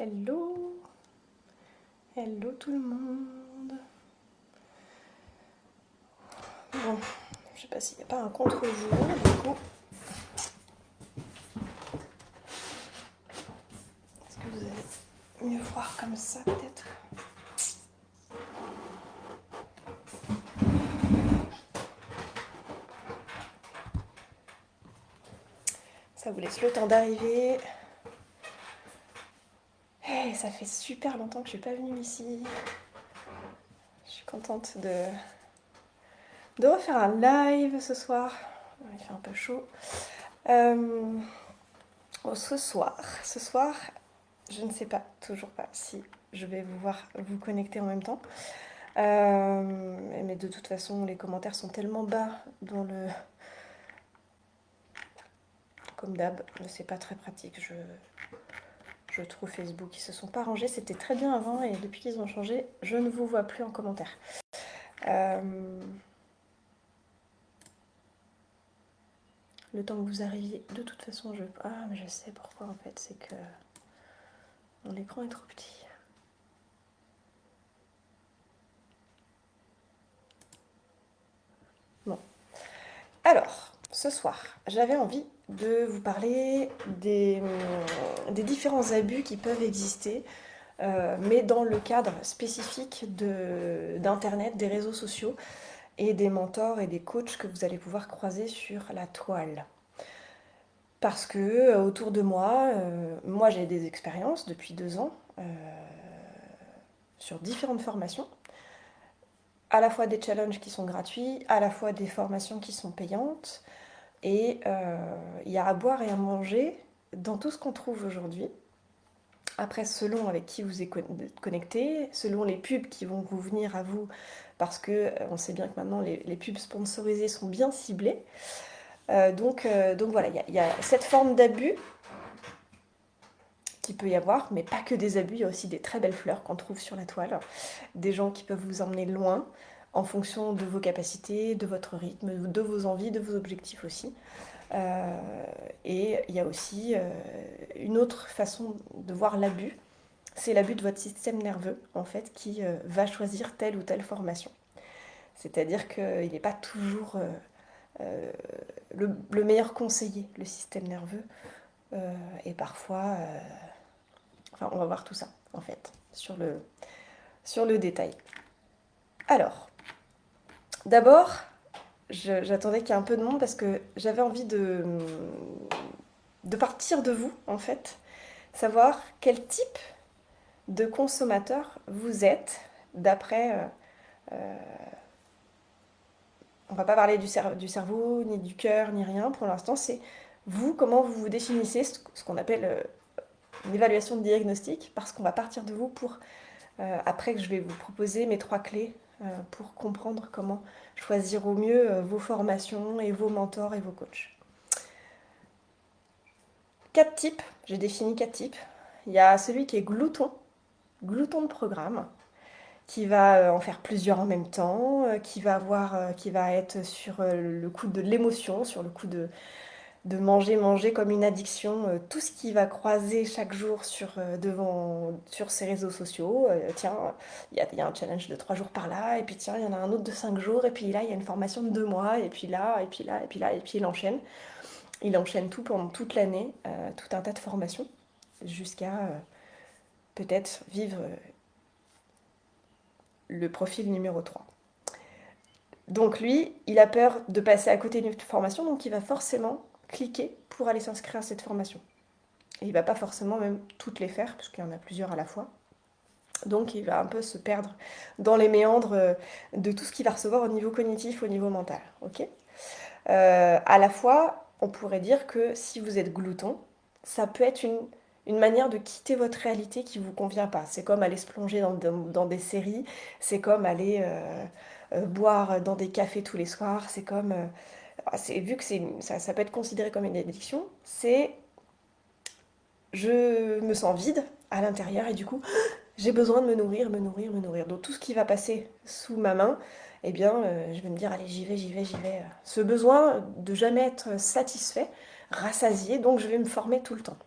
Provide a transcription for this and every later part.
Hello, hello tout le monde. Bon, je sais pas s'il n'y a pas un contre-jour du coup. Est-ce que vous allez mieux voir comme ça peut-être? Ça vous laisse le temps d'arriver. Hey, ça fait super longtemps que je suis pas venue ici. Je suis contente de refaire un live ce soir. Il fait un peu chaud. Ce soir, je ne sais pas, toujours pas, si je vais vous connecter en même temps. Mais de toute façon, les commentaires sont tellement bas dans le... Comme d'hab, c'est pas très pratique. Je trouve Facebook, ils se sont pas rangés. C'était très bien avant et depuis qu'ils ont changé, je ne vous vois plus en commentaire. Le temps que vous arriviez, de toute façon, Ah, mais je sais pourquoi en fait, c'est que mon écran est trop petit. Bon. Alors, ce soir, j'avais envie de vous parler des différents abus qui peuvent exister, mais dans le cadre spécifique d'Internet, des réseaux sociaux et des mentors et des coachs que vous allez pouvoir croiser sur la toile. Parce que autour de moi, moi j'ai des expériences depuis 2 ans sur différentes formations, à la fois des challenges qui sont gratuits, à la fois des formations qui sont payantes, et il y a à boire et à manger dans tout ce qu'on trouve aujourd'hui. Après, selon avec qui vous êtes connecté, selon les pubs qui vont vous venir à vous, parce que on sait bien que maintenant les pubs sponsorisées sont bien ciblées. Donc voilà, il y a cette forme d'abus qu'il peut y avoir, mais pas que des abus, il y a aussi des très belles fleurs qu'on trouve sur la toile, des gens qui peuvent vous emmener loin en fonction de vos capacités, de votre rythme, de vos envies, de vos objectifs aussi. Et il y a aussi une autre façon de voir l'abus, c'est l'abus de votre système nerveux, en fait, qui va choisir telle ou telle formation. C'est-à-dire qu'il n'est pas toujours le meilleur conseiller, le système nerveux. Et parfois, enfin, on va voir tout ça, en fait, sur le détail. Alors, d'abord, j'attendais qu'il y ait un peu de monde parce que j'avais envie de partir de vous, en fait, savoir quel type de consommateur vous êtes, d'après... on va pas parler du cerveau, ni du cœur, ni rien, pour l'instant, c'est vous, comment vous vous définissez, ce qu'on appelle une évaluation de diagnostic, parce qu'on va partir de vous pour... après que je vais vous proposer mes 3 clés pour comprendre comment choisir au mieux vos formations et vos mentors et vos coachs. 4 types, j'ai défini 4 types. Il y a celui qui est glouton de programme, qui va en faire plusieurs en même temps, qui va être sur le coup de l'émotion, sur le coup de manger comme une addiction, tout ce qui va croiser chaque jour sur ses réseaux sociaux. Tiens, il y a un challenge de 3 jours par là, et puis tiens, il y en a un autre de 5 jours, et puis là, il y a une formation de 2 mois, et puis là, et puis là, et puis là, et puis il enchaîne. Il enchaîne tout pendant toute l'année, tout un tas de formations, jusqu'à peut-être vivre le profil numéro 3. Donc lui, il a peur de passer à côté d'une formation, donc il va forcément cliquer pour aller s'inscrire à cette formation. Et il ne va pas forcément même toutes les faire, parce qu'il y en a plusieurs à la fois. Donc il va un peu se perdre dans les méandres de tout ce qu'il va recevoir au niveau cognitif, au niveau mental. Okay, à la fois, on pourrait dire que si vous êtes glouton, ça peut être une manière de quitter votre réalité qui ne vous convient pas. C'est comme aller se plonger dans des séries, c'est comme aller boire dans des cafés tous les soirs, c'est comme... vu que ça peut être considéré comme une addiction, c'est... Je me sens vide à l'intérieur et du coup, j'ai besoin de me nourrir. Donc tout ce qui va passer sous ma main, eh bien, je vais me dire, allez, j'y vais. Ce besoin de jamais être satisfait, rassasié, donc je vais me former tout le temps.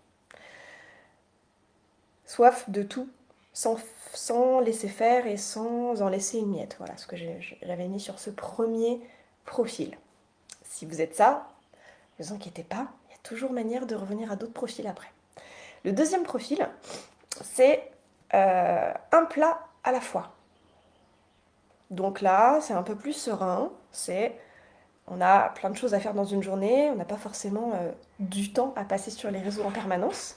soif de tout, sans, sans laisser faire et sans en laisser une miette. Voilà ce que j'avais mis sur ce premier profil. Si vous êtes ça, ne vous inquiétez pas, il y a toujours manière de revenir à d'autres profils après. Le deuxième profil, c'est un plat à la fois. Donc là, c'est un peu plus serein, on a plein de choses à faire dans une journée, on n'a pas forcément du temps à passer sur les réseaux en permanence,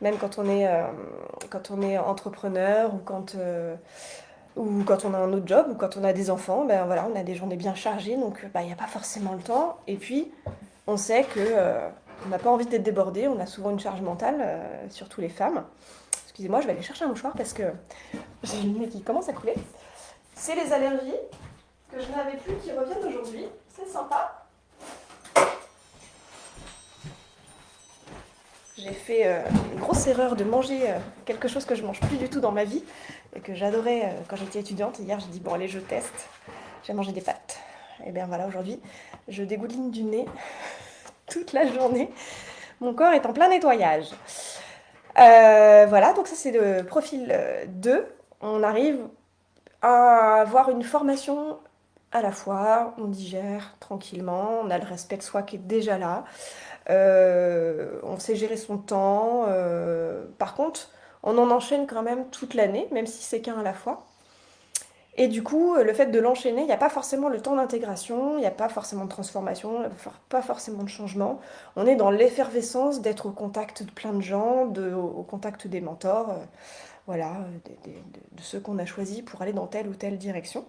même quand on est entrepreneur ou quand on a un autre job ou quand on a des enfants, ben voilà, on a des journées bien chargées, donc il n'y a pas forcément le temps. Et puis, on sait que on n'a pas envie d'être débordé, on a souvent une charge mentale, surtout les femmes. Excusez-moi, je vais aller chercher un mouchoir parce que j'ai le nez qui commence à couler. C'est les allergies que je n'avais plus qui reviennent aujourd'hui. C'est sympa. J'ai fait une grosse erreur de manger quelque chose que je mange plus du tout dans ma vie et que j'adorais quand j'étais étudiante. Hier, j'ai dit bon allez, je teste. J'ai mangé des pâtes. Et bien voilà, aujourd'hui, je dégouline du nez toute la journée. Mon corps est en plein nettoyage. Voilà, donc ça c'est le profil 2. On arrive à avoir une formation à la fois, on digère tranquillement, on a le respect de soi qui est déjà là, on sait gérer son temps. Par contre, on en enchaîne quand même toute l'année, même si c'est qu'un à la fois. Et du coup, le fait de l'enchaîner, il n'y a pas forcément le temps d'intégration, il n'y a pas forcément de transformation, pas forcément de changement. On est dans l'effervescence d'être au contact de plein de gens, au contact des mentors, voilà, de ceux qu'on a choisis pour aller dans telle ou telle direction.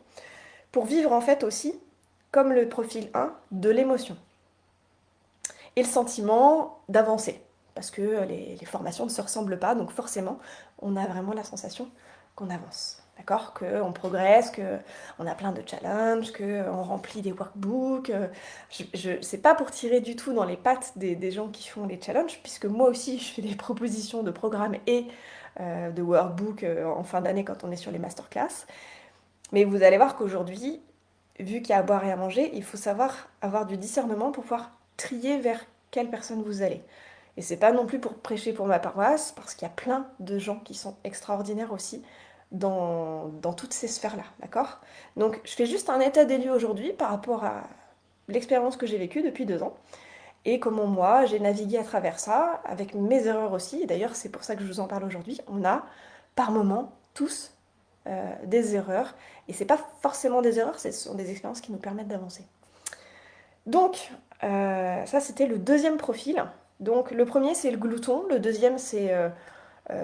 Pour vivre en fait aussi, comme le profil 1, de l'émotion et le sentiment d'avancer. Parce que les formations ne se ressemblent pas, donc forcément, on a vraiment la sensation qu'on avance. D'accord? Qu'on progresse, qu'on a plein de challenges, qu'on remplit des workbooks. C'est pas pour tirer du tout dans les pattes des gens qui font les challenges, puisque moi aussi, je fais des propositions de programmes et de workbooks en fin d'année quand on est sur les masterclass. Mais vous allez voir qu'aujourd'hui, vu qu'il y a à boire et à manger, il faut savoir avoir du discernement pour pouvoir trier vers quelle personne vous allez. Et c'est pas non plus pour prêcher pour ma paroisse, parce qu'il y a plein de gens qui sont extraordinaires aussi dans toutes ces sphères-là, d'accord? Donc je fais juste un état des lieux aujourd'hui par rapport à l'expérience que j'ai vécue depuis 2 ans, et comment moi j'ai navigué à travers ça, avec mes erreurs aussi, et d'ailleurs c'est pour ça que je vous en parle aujourd'hui. On a par moments tous des erreurs, et c'est pas forcément des erreurs, ce sont des expériences qui nous permettent d'avancer. Donc, ça c'était le deuxième profil. Donc le premier c'est le glouton, le deuxième c'est,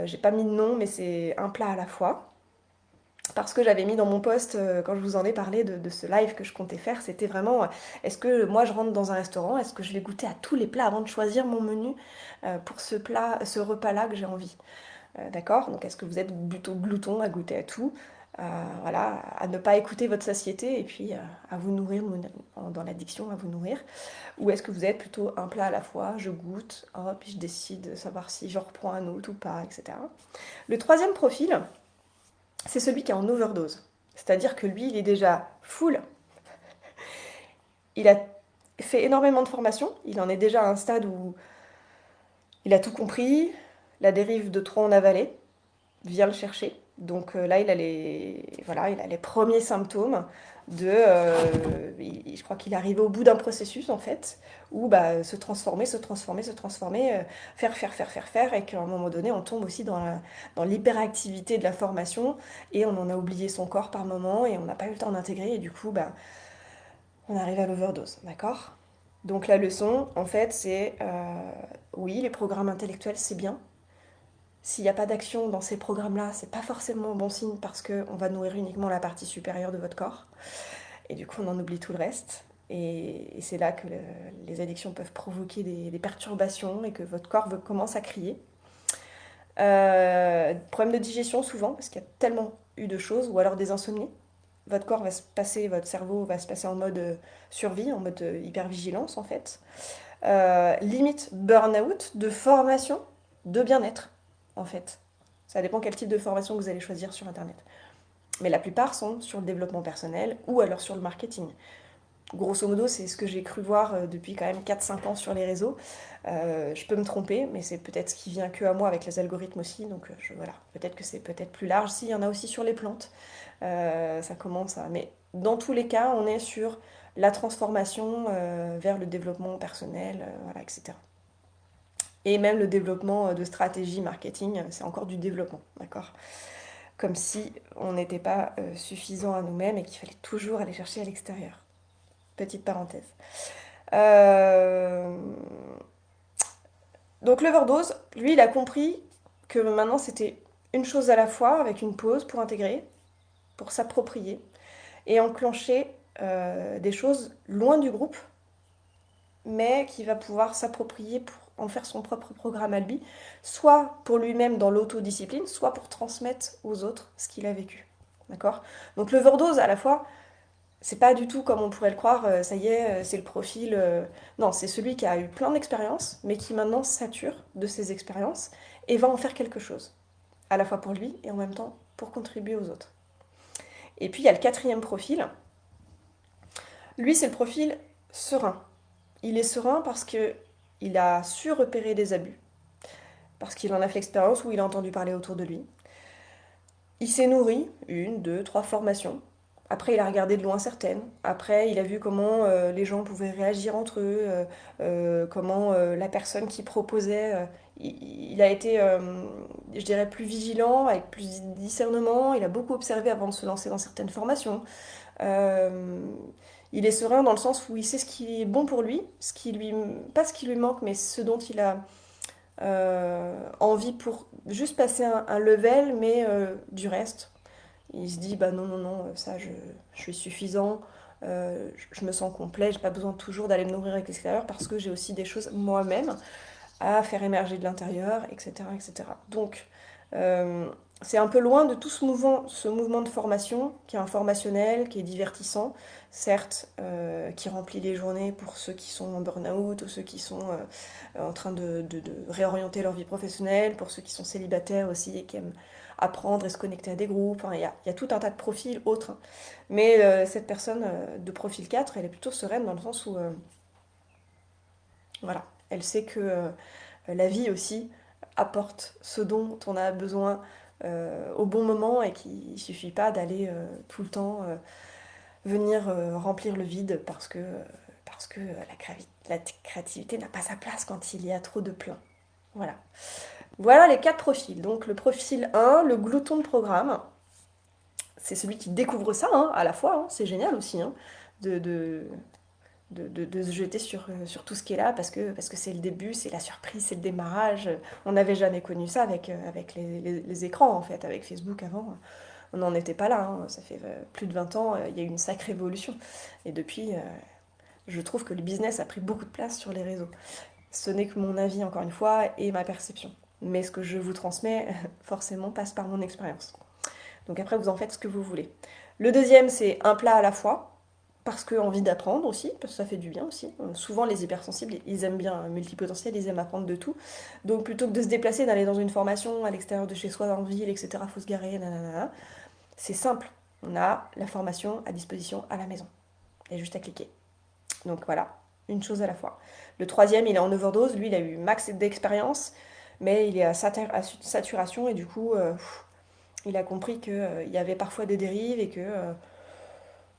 j'ai pas mis de nom, mais c'est un plat à la fois. Parce que j'avais mis dans mon post, quand je vous en ai parlé de ce live que je comptais faire, c'était vraiment, est-ce que moi je rentre dans un restaurant, est-ce que je vais goûter à tous les plats avant de choisir mon menu pour ce plat, ce repas-là que j'ai envie. D'accord? Donc est-ce que vous êtes plutôt glouton à goûter à tout? Voilà, à ne pas écouter votre satiété et puis à vous nourrir dans l'addiction, à vous nourrir. Ou est-ce que vous êtes plutôt un plat à la fois, je goûte, hop, puis je décide de savoir si je reprends un autre ou pas, etc. Le troisième profil, c'est celui qui est en overdose. C'est-à-dire que lui, il est déjà full, il a fait énormément de formations, il en est déjà à un stade où il a tout compris, la dérive de trop en avaler vient le chercher. Donc là, voilà, il a les premiers symptômes je crois qu'il est arrivé au bout d'un processus en fait, où bah, se transformer, faire, et qu'à un moment donné, on tombe aussi dans l'hyperactivité de la formation, et on en a oublié son corps par moment, et on n'a pas eu le temps d'intégrer, et du coup, bah, on arrive à l'overdose, d'accord? Donc la leçon, en fait, c'est, oui, les programmes intellectuels, c'est bien. S'il n'y a pas d'action dans ces programmes-là, c'est pas forcément un bon signe parce qu'on va nourrir uniquement la partie supérieure de votre corps. Et du coup, on en oublie tout le reste. Et c'est là que les addictions peuvent provoquer des perturbations et que votre corps commence à crier. Problème de digestion souvent, parce qu'il y a tellement eu de choses, ou alors des insomnies. Votre corps va se passer, votre cerveau va se passer en mode survie, en mode hypervigilance en fait. Limite burn-out de formation de bien-être en fait. Ça dépend quel type de formation vous allez choisir sur Internet. Mais la plupart sont sur le développement personnel ou alors sur le marketing. Grosso modo, c'est ce que j'ai cru voir depuis quand même 4-5 ans sur les réseaux. Je peux me tromper, mais c'est peut-être ce qui vient que à moi avec les algorithmes aussi. Donc voilà, peut-être que c'est peut-être plus large. Si, il y en a aussi sur les plantes. Ça commence à... Mais dans tous les cas, on est sur la transformation vers le développement personnel, voilà, etc. Et même le développement de stratégie marketing, c'est encore du développement, d'accord? Comme si on n'était pas suffisant à nous-mêmes et qu'il fallait toujours aller chercher à l'extérieur. Petite parenthèse. Euh, Donc l'overdose, lui, il a compris que maintenant c'était une chose à la fois, avec une pause pour intégrer, pour s'approprier, et enclencher des choses loin du groupe, mais qui va pouvoir s'approprier pour en faire son propre programme à lui, soit pour lui-même dans l'autodiscipline, soit pour transmettre aux autres ce qu'il a vécu. D'accord? Donc l'overdose, à la fois, c'est pas du tout comme on pourrait le croire, ça y est, c'est le profil. Non, c'est celui qui a eu plein d'expériences, mais qui maintenant sature de ses expériences et va en faire quelque chose, à la fois pour lui et en même temps pour contribuer aux autres. Et puis il y a le quatrième profil. Lui, c'est le profil serein. Il est serein parce que il a su repérer des abus, parce qu'il en a fait l'expérience ou il a entendu parler autour de lui. Il s'est nourri, une, deux, trois formations. Après, il a regardé de loin certaines. Après, il a vu comment les gens pouvaient réagir entre eux, comment la personne qui proposait, il a été, je dirais, plus vigilant, avec plus de discernement. Il a beaucoup observé avant de se lancer dans certaines formations. Euh, il est serein dans le sens où il sait ce qui est bon pour lui, ce qui lui, pas ce qui lui manque, mais ce dont il a envie pour juste passer un level, mais du reste. Il se dit, bah non, non, non, ça, je suis suffisant, je me sens complet, j'ai pas besoin toujours d'aller me nourrir avec l'extérieur parce que j'ai aussi des choses moi-même à faire émerger de l'intérieur, etc., etc. Donc, euh, c'est un peu loin de tout ce mouvement de formation qui est informationnel, qui est divertissant, certes, qui remplit les journées pour ceux qui sont en burn-out ou ceux qui sont en train de réorienter leur vie professionnelle, pour ceux qui sont célibataires aussi et qui aiment apprendre et se connecter à des groupes. Enfin, il y a tout un tas de profils autres. Mais cette personne de profil 4, elle est plutôt sereine dans le sens où, voilà, elle sait que la vie aussi apporte ce dont on a besoin au bon moment et qu'il ne suffit pas d'aller tout le temps venir remplir le vide parce que la créativité n'a pas sa place quand il y a trop de plein. Voilà. Voilà les quatre profils. Donc le profil 1, le glouton de programme, c'est celui qui découvre ça hein, à la fois, hein, c'est génial aussi, hein, de, de, de se jeter sur tout ce qui est là parce que c'est le début, c'est la surprise, c'est le démarrage. On n'avait jamais connu ça avec les écrans en fait, avec Facebook avant. On n'en était pas là, hein. Ça fait plus de 20 ans, il y a eu une sacrée évolution. Et depuis, je trouve que le business a pris beaucoup de place sur les réseaux. Ce n'est que mon avis, encore une fois, et ma perception. Mais ce que je vous transmets, forcément, passe par mon expérience. Donc après, vous en faites ce que vous voulez. Le deuxième, c'est un plat à la fois, parce que envie d'apprendre aussi, parce que ça fait du bien aussi. Souvent, les hypersensibles, ils aiment bien multipotentiel, ils aiment apprendre de tout. Donc plutôt que de se déplacer, d'aller dans une formation à l'extérieur de chez soi, en ville, etc., faut se garer, nanana, c'est simple. On a la formation à disposition à la maison. Il y a juste à cliquer. Donc voilà, une chose à la fois. Le troisième, il est en overdose. Lui, il a eu max d'expérience, mais il est à saturation et du coup, il a compris qu'il y avait parfois des dérives et que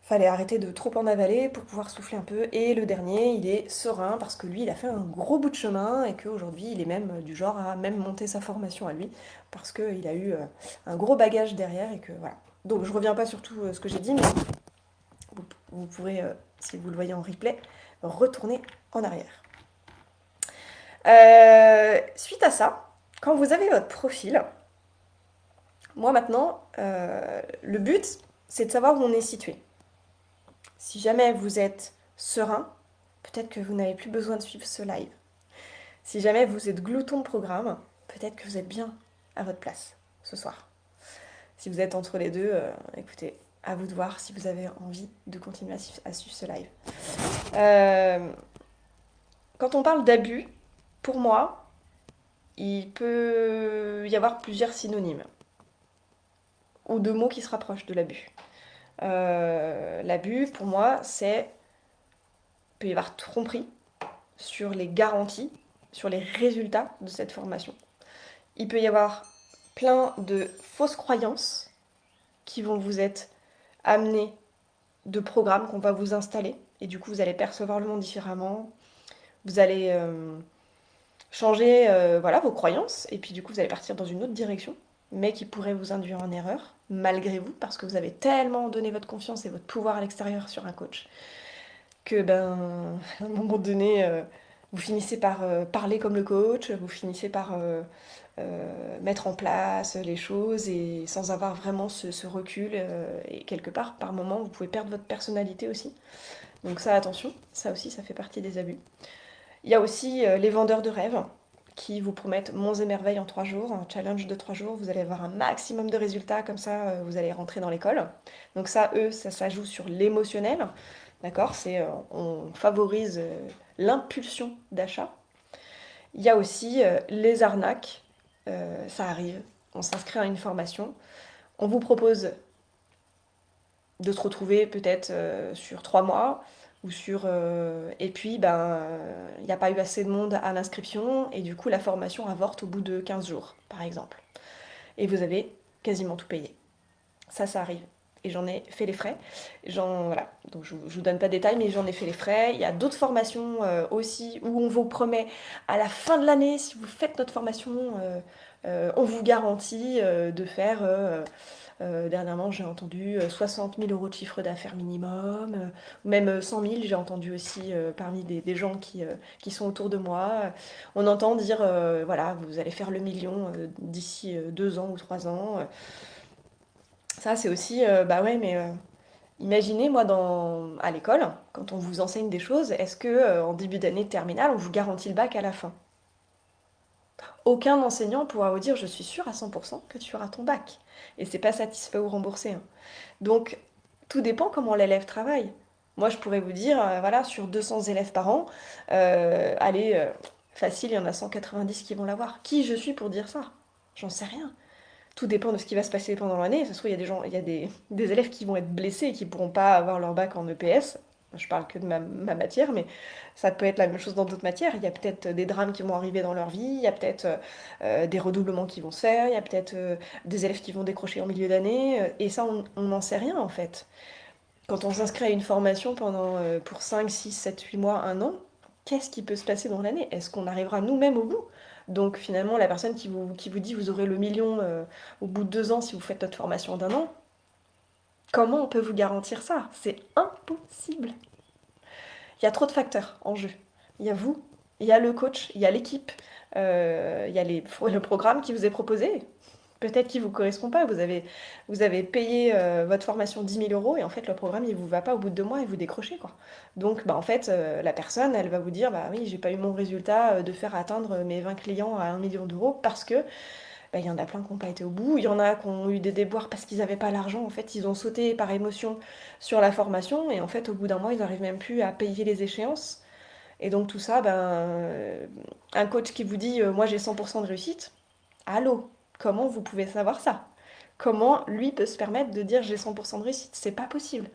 fallait arrêter de trop en avaler pour pouvoir souffler un peu. Et le dernier, il est serein parce que lui, il a fait un gros bout de chemin et qu'aujourd'hui, il est même du genre à même monter sa formation à lui parce qu'il a eu un gros bagage derrière et que voilà. Donc je reviens pas sur tout ce que j'ai dit, mais vous pourrez, si vous le voyez en replay, retourner en arrière. Suite à ça, quand vous avez votre profil, moi maintenant, le but, c'est de savoir où on est situé. Si jamais vous êtes serein, peut-être que vous n'avez plus besoin de suivre ce live. Si jamais vous êtes glouton de programme, peut-être que vous êtes bien à votre place ce soir. Si vous êtes entre les deux, écoutez, à vous de voir si vous avez envie de continuer à suivre ce live. Quand on parle d'abus, pour moi, il peut y avoir plusieurs synonymes ou de mots qui se rapprochent de l'abus. L'abus, pour moi, c'est peut y avoir tromperie sur les garanties, sur les résultats de cette formation. Il peut y avoir plein de fausses croyances qui vont vous être amenées de programmes qu'on va vous installer. Et du coup, vous allez percevoir le monde différemment. Vous allez changer voilà, vos croyances. Et puis du coup, vous allez partir dans une autre direction, mais qui pourrait vous induire en erreur, malgré vous, parce que vous avez tellement donné votre confiance et votre pouvoir à l'extérieur sur un coach, que ben, à un moment donné, vous finissez par parler comme le coach, vous finissez par mettre en place les choses et sans avoir vraiment ce recul. Et quelque part, par moment, vous pouvez perdre votre personnalité aussi. Donc ça, attention, ça aussi, ça fait partie des abus. Il y a aussi les vendeurs de rêves qui vous promettent monts et merveilles en 3 jours, un challenge de 3 jours, vous allez avoir un maximum de résultats, comme ça vous allez rentrer dans l'école. Donc ça, eux, ça joue sur l'émotionnel, d'accord. On favorise l'impulsion d'achat. Il y a aussi les arnaques, ça arrive, on s'inscrit à une formation, on vous propose de se retrouver peut-être sur 3 mois, ou sur... et puis, ben, il n'y a pas eu assez de monde à l'inscription, et du coup, la formation avorte au bout de 15 jours, par exemple. Et vous avez quasiment tout payé. Ça arrive. Et j'en ai fait les frais. Voilà. Donc je ne vous donne pas de détails, mais j'en ai fait les frais. Il y a d'autres formations aussi où on vous promet à la fin de l'année, si vous faites notre formation, on vous garantit de faire dernièrement, j'ai entendu 60 000 euros de chiffre d'affaires minimum, même 100 000, j'ai entendu aussi parmi des gens qui sont autour de moi. On entend dire, voilà, vous allez faire le million d'ici 2 ans ou 3 ans. Ça, c'est aussi, bah ouais, mais imaginez, moi, à l'école, quand on vous enseigne des choses, est-ce que en début d'année de terminale, on vous garantit le bac à la fin? Aucun enseignant pourra vous dire, je suis sûr à 100% que tu auras ton bac. Et c'est pas satisfait ou remboursé, hein. Donc, tout dépend comment l'élève travaille. Moi, je pourrais vous dire, voilà, sur 200 élèves par an, allez, facile, il y en a 190 qui vont l'avoir. Qui je suis pour dire ça? J'en sais rien. Tout dépend de ce qui va se passer pendant l'année. Ça se trouve, il y a des gens, il y a des élèves qui vont être blessés et qui pourront pas avoir leur bac en EPS. Je parle que de ma matière, mais ça peut être la même chose dans d'autres matières. Il y a peut-être des drames qui vont arriver dans leur vie, il y a peut-être des redoublements qui vont se faire, il y a peut-être des élèves qui vont décrocher en milieu d'année, et ça, on n'en sait rien en fait. Quand on s'inscrit à une formation pour 5, 6, 7, 8 mois, 1 an, qu'est-ce qui peut se passer dans l'année? Est-ce qu'on arrivera nous-mêmes au bout? Donc finalement, la personne qui vous dit vous aurez le million au bout de 2 ans si vous faites notre formation d'1 an, comment on peut vous garantir ça? C'est impossible. Il y a trop de facteurs en jeu. Il y a vous, il y a le coach, il y a l'équipe, il y a le programme qui vous est proposé. Peut-être qu'il ne vous correspond pas. Vous avez payé votre formation 10 000 euros et en fait le programme il vous va pas au bout de 2 mois et vous décrochez quoi. Donc bah, en fait la personne elle va vous dire bah oui j'ai pas eu mon résultat de faire atteindre mes 20 clients à 1 million d'euros parce que bah, il y en a plein qui n'ont pas été au bout. Il y en a qui ont eu des déboires parce qu'ils n'avaient pas l'argent. En fait ils ont sauté par émotion sur la formation et en fait au bout d'un mois ils n'arrivent même plus à payer les échéances. Et donc tout ça ben un coach qui vous dit moi j'ai 100% de réussite. Allô, comment vous pouvez savoir ça? Comment lui peut se permettre de dire j'ai 100% de réussite? C'est pas possible.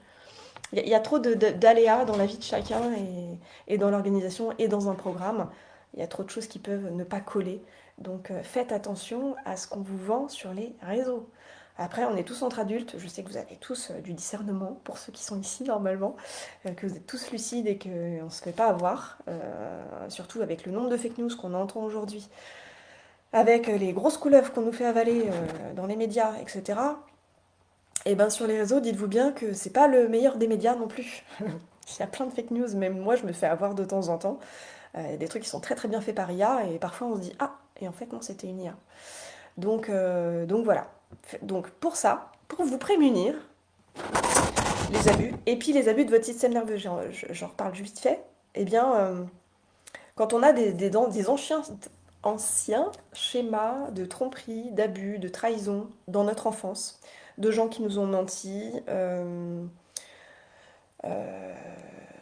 Il y a trop d'aléas dans la vie de chacun et dans l'organisation et dans un programme. Il y a trop de choses qui peuvent ne pas coller. Donc faites attention à ce qu'on vous vend sur les réseaux. Après, on est tous entre adultes. Je sais que vous avez tous du discernement, pour ceux qui sont ici normalement, que vous êtes tous lucides et qu'on ne se fait pas avoir. Surtout avec le nombre de fake news qu'on entend aujourd'hui avec les grosses couleuvres qu'on nous fait avaler dans les médias, etc. Et ben sur les réseaux, dites-vous bien que c'est pas le meilleur des médias non plus. Il y a plein de fake news, même moi je me fais avoir de temps en temps. Des trucs qui sont très très bien faits par IA et parfois on se dit ah et en fait non c'était une IA. Donc voilà. Donc pour ça, pour vous prémunir les abus et puis les abus de votre système nerveux, j'en reparle juste fait. Eh bien quand on a des anciens schémas de tromperie, d'abus, de trahison dans notre enfance, de gens qui nous ont menti, euh,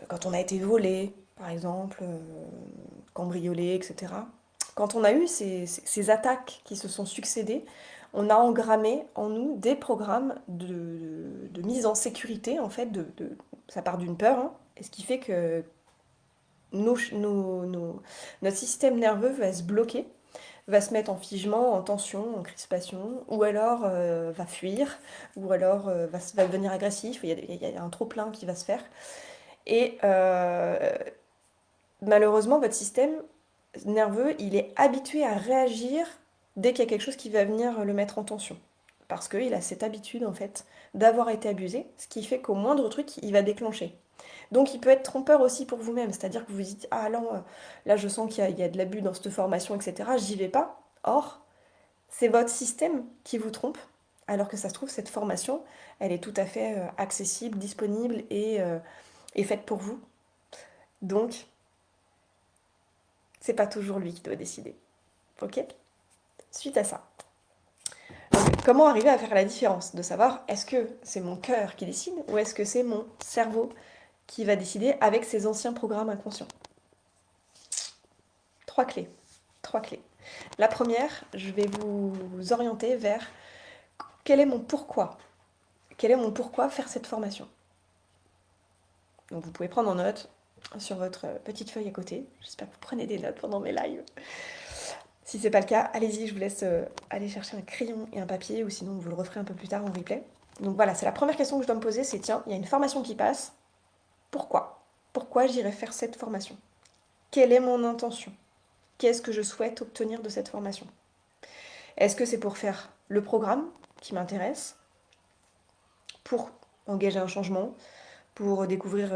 quand on a été volé, par exemple, cambriolé, etc. Quand on a eu ces attaques qui se sont succédées, on a engrammé en nous des programmes de mise en sécurité, en fait, ça part d'une peur, hein, et ce qui fait que notre système nerveux va se bloquer, va se mettre en figement, en tension, en crispation, ou alors va fuir, ou alors va devenir agressif, il y a un trop-plein qui va se faire. Et malheureusement, votre système nerveux, il est habitué à réagir dès qu'il y a quelque chose qui va venir le mettre en tension. Parce qu'il a cette habitude, en fait, d'avoir été abusé, ce qui fait qu'au moindre truc, il va déclencher. Donc il peut être trompeur aussi pour vous-même, c'est-à-dire que vous vous dites, ah non, là je sens qu'il y a de l'abus dans cette formation, etc., j'y vais pas. Or, c'est votre système qui vous trompe, alors que ça se trouve, cette formation, elle est tout à fait accessible, disponible et faite pour vous. Donc, c'est pas toujours lui qui doit décider. Ok? Suite à ça. Donc, comment arriver à faire la différence? De savoir, est-ce que c'est mon cœur qui décide ou est-ce que c'est mon cerveau qui va décider avec ses anciens programmes inconscients? Trois clés. Trois clés. La première, je vais vous orienter vers quel est mon pourquoi. Quel est mon pourquoi faire cette formation? Donc vous pouvez prendre en note sur votre petite feuille à côté. J'espère que vous prenez des notes pendant mes lives. Si c'est pas le cas, allez-y, je vous laisse aller chercher un crayon et un papier ou sinon vous le referez un peu plus tard en replay. Donc voilà, c'est la première question que je dois me poser, c'est tiens, il y a une formation qui passe, pourquoi? Pourquoi j'irai faire cette formation? Quelle est mon intention? Qu'est-ce que je souhaite obtenir de cette formation? Est-ce que c'est pour faire le programme qui m'intéresse, pour engager un changement, pour découvrir,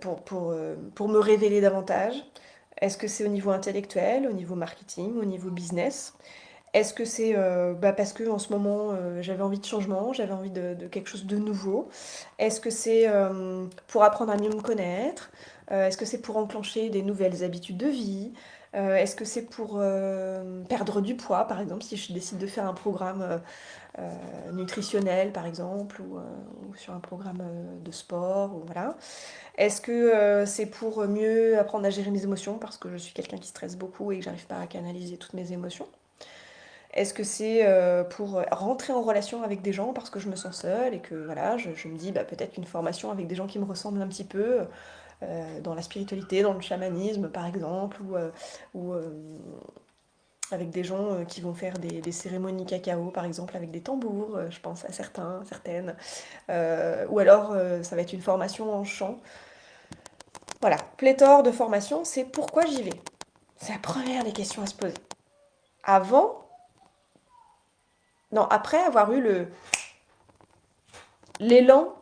pour me révéler davantage? Est-ce que c'est au niveau intellectuel, au niveau marketing, au niveau business? Est-ce que c'est parce que en ce moment j'avais envie de changement, j'avais envie de quelque chose de nouveau? Est-ce que c'est pour apprendre à mieux me connaître? Est-ce que c'est pour enclencher des nouvelles habitudes de vie? Est-ce que c'est pour perdre du poids, par exemple, si je décide de faire un programme nutritionnel, par exemple, ou sur un programme de sport, ou voilà. Est-ce que c'est pour mieux apprendre à gérer mes émotions, parce que je suis quelqu'un qui stresse beaucoup et que j'arrive pas à canaliser toutes mes émotions? Est-ce que c'est pour rentrer en relation avec des gens parce que je me sens seule et que voilà, je me dis bah, peut-être une formation avec des gens qui me ressemblent un petit peu, dans la spiritualité, dans le chamanisme par exemple, ou avec des gens qui vont faire des cérémonies cacao par exemple avec des tambours, je pense à certains, certaines. Ou alors ça va être une formation en chant. Voilà, pléthore de formations, c'est pourquoi j'y vais. C'est la première des questions à se poser. Avant, non, après avoir eu l'élan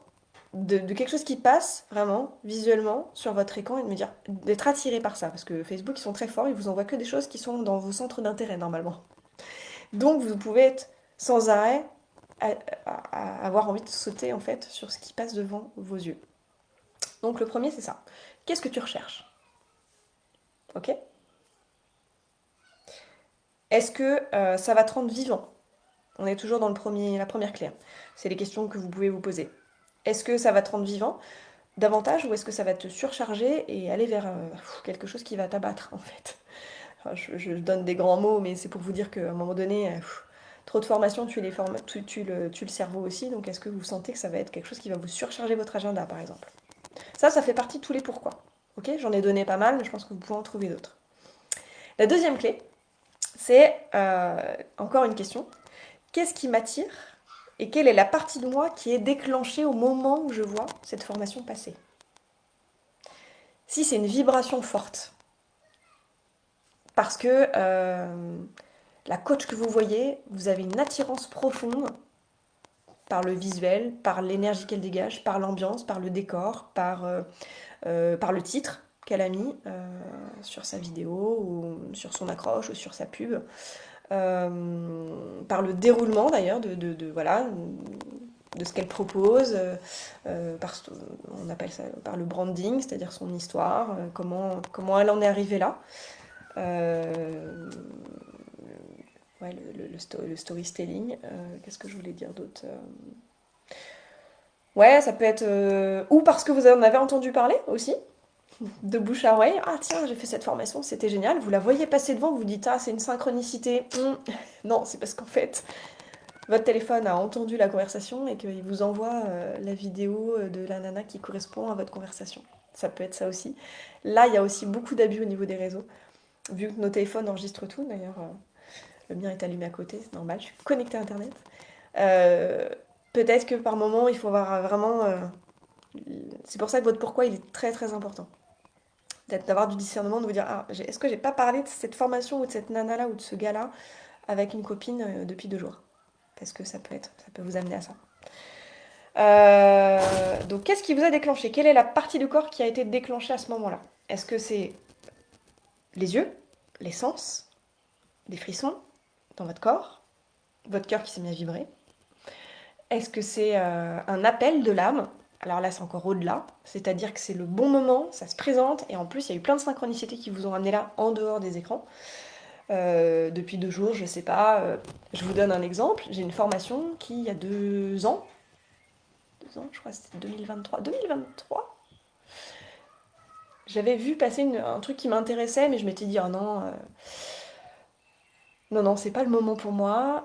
de quelque chose qui passe vraiment visuellement sur votre écran et de me dire d'être attiré par ça parce que Facebook ils sont très forts, ils vous envoient que des choses qui sont dans vos centres d'intérêt normalement. Donc vous pouvez être sans arrêt à, avoir envie de sauter en fait sur ce qui passe devant vos yeux. Donc le premier c'est ça. Qu'est-ce que tu recherches? Ok? Est-ce que ça va te rendre vivant? On est toujours dans la première clé. C'est les questions que vous pouvez vous poser. Est-ce que ça va te rendre vivant davantage ou est-ce que ça va te surcharger et aller vers quelque chose qui va t'abattre en fait? Enfin, je donne des grands mots, mais c'est pour vous dire qu'à un moment donné, trop de formation tue le cerveau aussi. Donc est-ce que vous sentez que ça va être quelque chose qui va vous surcharger votre agenda par exemple? Ça fait partie de tous les pourquoi. Ok, j'en ai donné pas mal, mais je pense que vous pouvez en trouver d'autres. La deuxième clé, c'est encore une question. Qu'est-ce qui m'attire et quelle est la partie de moi qui est déclenchée au moment où je vois cette formation passer? Si c'est une vibration forte, parce que la coach que vous voyez, vous avez une attirance profonde par le visuel, par l'énergie qu'elle dégage, par l'ambiance, par le décor, par le titre qu'elle a mis sur sa vidéo, ou sur son accroche, ou sur sa pub, par le déroulement d'ailleurs voilà, de ce qu'elle propose, on appelle ça par le branding, c'est-à-dire son histoire, comment elle en est arrivée là. Ouais, le storytelling. Qu'est-ce que je voulais dire d'autre? Ouais, ça peut être... ou parce que vous en avez entendu parler aussi, de bouche à oreille. Ah tiens, j'ai fait cette formation, c'était génial. Vous la voyez passer devant, vous vous dites, ah, c'est une synchronicité. Non, c'est parce qu'en fait, votre téléphone a entendu la conversation et qu'il vous envoie la vidéo de la nana qui correspond à votre conversation. Ça peut être ça aussi. Là, il y a aussi beaucoup d'abus au niveau des réseaux. Vu que nos téléphones enregistrent tout, d'ailleurs, le mien est allumé à côté, c'est normal, je suis connectée à Internet. Euh, Peut-être que par moment, il faut avoir vraiment... c'est pour ça que votre pourquoi, il est très très important. D'avoir du discernement, de vous dire, ah, est-ce que j'ai pas parlé de cette formation ou de cette nana-là ou de ce gars-là avec une copine depuis 2 jours? Parce que ça peut vous amener à ça. Donc, qu'est-ce qui vous a déclenché? Quelle est la partie du corps qui a été déclenchée à ce moment-là? Est-ce que c'est les yeux, les sens, des frissons dans votre cœur qui s'est mis à vibrer? Est-ce que c'est un appel de l'âme? Alors là, c'est encore au-delà, c'est-à-dire que c'est le bon moment, ça se présente, et en plus, il y a eu plein de synchronicités qui vous ont amené là, en dehors des écrans. Depuis 2 jours, je sais pas. Je vous donne un exemple. J'ai une formation qui, il y a 2 ans, 2 ans, je crois que c'était 2023, j'avais vu passer un truc qui m'intéressait, mais je m'étais dit, ah non, non, non, c'est pas le moment pour moi.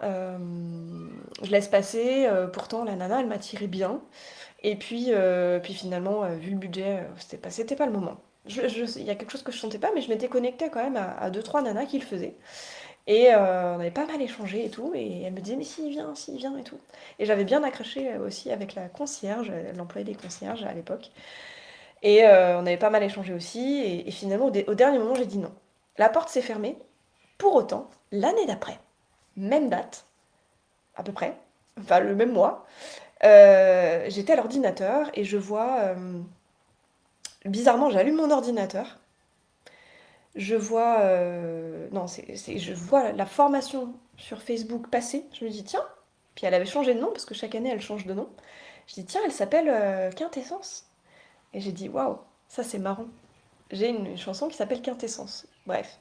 Je laisse passer. Pourtant, la nana, elle m'attirait bien. Et puis finalement, vu le budget, c'était pas le moment. Il y a quelque chose que je sentais pas, mais je m'étais connectée quand même à 2-3 nanas qui le faisaient. Et on avait pas mal échangé et tout. Et elle me disait, mais si, viens et tout. Et j'avais bien accroché aussi avec la concierge, l'employée des concierges à l'époque. Et on avait pas mal échangé aussi. Et finalement, au dernier moment, j'ai dit non. La porte s'est fermée. Pour autant, l'année d'après, même date, à peu près, enfin le même mois, j'étais à l'ordinateur et je vois, bizarrement, j'allume mon ordinateur, je vois, non, je vois la formation sur Facebook passer, je me dis tiens, puis elle avait changé de nom parce que chaque année elle change de nom. Je dis tiens, elle s'appelle Quintessence. Et j'ai dit waouh, ça c'est marrant. J'ai une chanson qui s'appelle Quintessence. Bref,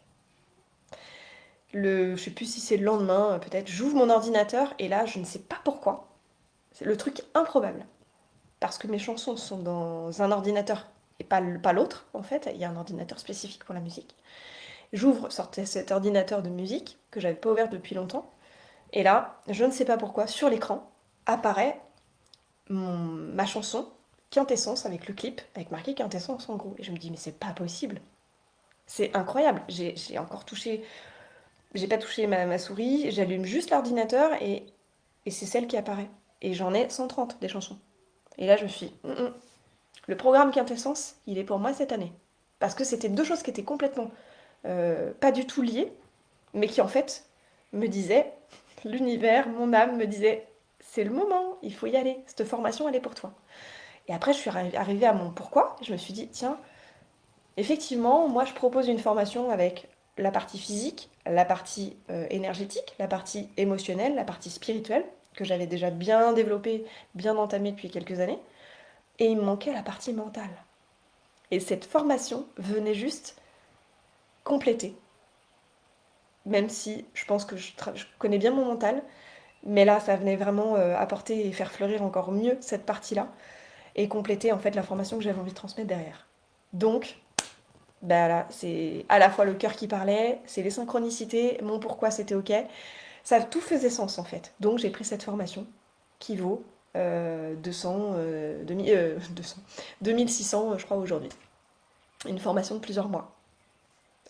je sais plus si c'est le lendemain, peut-être, j'ouvre mon ordinateur et là je ne sais pas pourquoi. C'est le truc improbable. Parce que mes chansons sont dans un ordinateur et pas l'autre, en fait. Il y a un ordinateur spécifique pour la musique. J'ouvre cet ordinateur de musique que j'avais pas ouvert depuis longtemps. Et là, je ne sais pas pourquoi, sur l'écran apparaît ma chanson Quintessence avec le clip, avec marqué Quintessence en gros. Et je me dis, mais c'est pas possible. C'est incroyable. J'ai encore touché. J'ai pas touché ma souris, j'allume juste l'ordinateur et c'est celle qui apparaît. Et j'en ai 130 des chansons. Et là, je me suis dit, le programme Quintessence, il est pour moi cette année. Parce que c'était deux choses qui étaient complètement pas du tout liées, mais qui en fait me disaient, l'univers, mon âme me disait, c'est le moment, il faut y aller, cette formation, elle est pour toi. Et après, je suis arrivée à mon pourquoi, je me suis dit, tiens, effectivement, moi, je propose une formation avec la partie physique, la partie énergétique, la partie émotionnelle, la partie spirituelle, que j'avais déjà bien développée, bien entamée depuis quelques années, et il me manquait la partie mentale. Et cette formation venait juste compléter. Même si je pense que je connais bien mon mental, mais là, ça venait vraiment apporter et faire fleurir encore mieux cette partie-là et compléter en fait la formation que j'avais envie de transmettre derrière. Donc, bah là, c'est à la fois le cœur qui parlait, c'est les synchronicités, mon pourquoi c'était ok. Ça tout faisait sens en fait. Donc, j'ai pris cette formation qui vaut 200, 200, 2600, je crois, aujourd'hui. Une formation de plusieurs mois.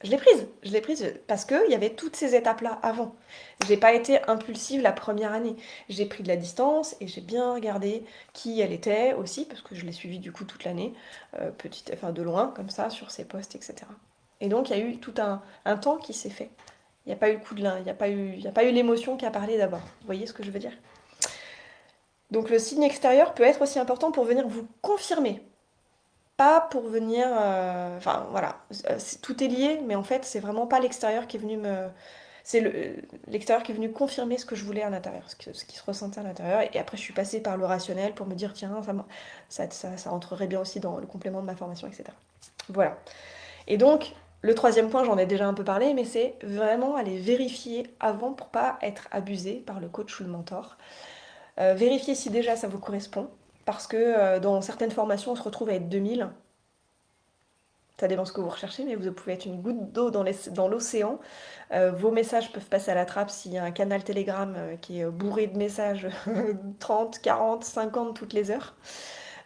Je l'ai prise parce qu'il y avait toutes ces étapes-là avant. J'ai pas été impulsive la première année. J'ai pris de la distance et j'ai bien regardé qui elle était aussi, parce que je l'ai suivie du coup toute l'année, enfin de loin, comme ça, sur ses posts, etc. Et donc il y a eu tout un temps qui s'est fait. Il n'y a pas eu le coup de l'un, il y a pas eu l'émotion qui a parlé d'abord. Vous voyez ce que je veux dire? Donc le signe extérieur peut être aussi important pour venir vous confirmer, pas pour venir. Enfin, voilà. Tout est lié, mais en fait, c'est vraiment pas l'extérieur qui est venu me. C'est l'extérieur qui est venu confirmer ce que je voulais à l'intérieur, ce qui se ressentait à l'intérieur. Et après, je suis passée par le rationnel pour me dire, tiens, ça entrerait bien aussi dans le complément de ma formation, etc. Voilà. Et donc, le troisième point, j'en ai déjà un peu parlé, mais c'est vraiment aller vérifier avant pour pas être abusé par le coach ou le mentor. Vérifiez si déjà ça vous correspond. Parce que dans certaines formations, on se retrouve à être 2000. Ça dépend ce que vous recherchez, mais vous pouvez être une goutte d'eau dans l'océan. Vos messages peuvent passer à la trappe s'il y a un canal Telegram qui est bourré de messages 30, 40, 50 toutes les heures.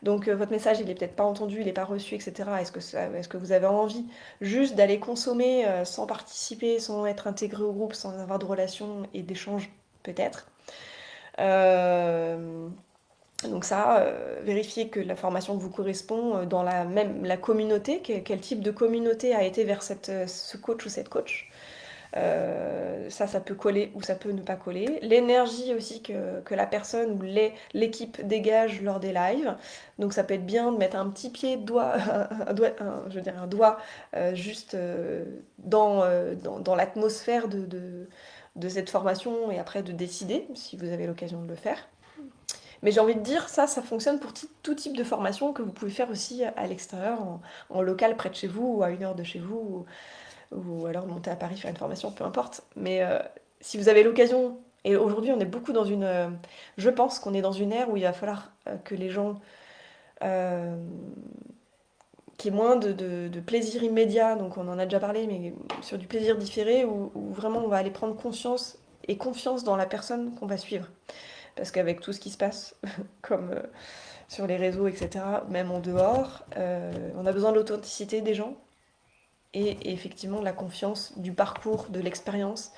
Donc votre message, il est peut-être pas entendu, il n'est pas reçu, etc. Est-ce que vous avez envie juste d'aller consommer sans participer, sans être intégré au groupe, sans avoir de relation et d'échange, peut-être. Euh, donc ça, vérifiez que la formation vous correspond dans la communauté, quel type de communauté a été vers ce coach ou cette coach. Ça peut coller ou ça peut ne pas coller. L'énergie aussi que la personne ou l'équipe dégage lors des lives. Donc ça peut être bien de mettre un petit pied de doigt, je veux dire un doigt juste dans l'atmosphère de cette formation et après de décider si vous avez l'occasion de le faire. Mais j'ai envie de dire, ça fonctionne pour tout type de formation que vous pouvez faire aussi à l'extérieur, en local près de chez vous ou à 1 heure de chez vous, ou alors monter à Paris faire une formation, peu importe. Mais si vous avez l'occasion, et aujourd'hui on est beaucoup dans je pense qu'on est dans une ère où il va falloir que les gens, euh, qu'il y ait moins de plaisir immédiat, donc on en a déjà parlé, mais sur du plaisir différé, où vraiment on va aller prendre conscience et confiance dans la personne qu'on va suivre. Parce qu'avec tout ce qui se passe, comme sur les réseaux, etc., même en dehors, on a besoin de l'authenticité des gens et effectivement de la confiance, du parcours, de l'expérience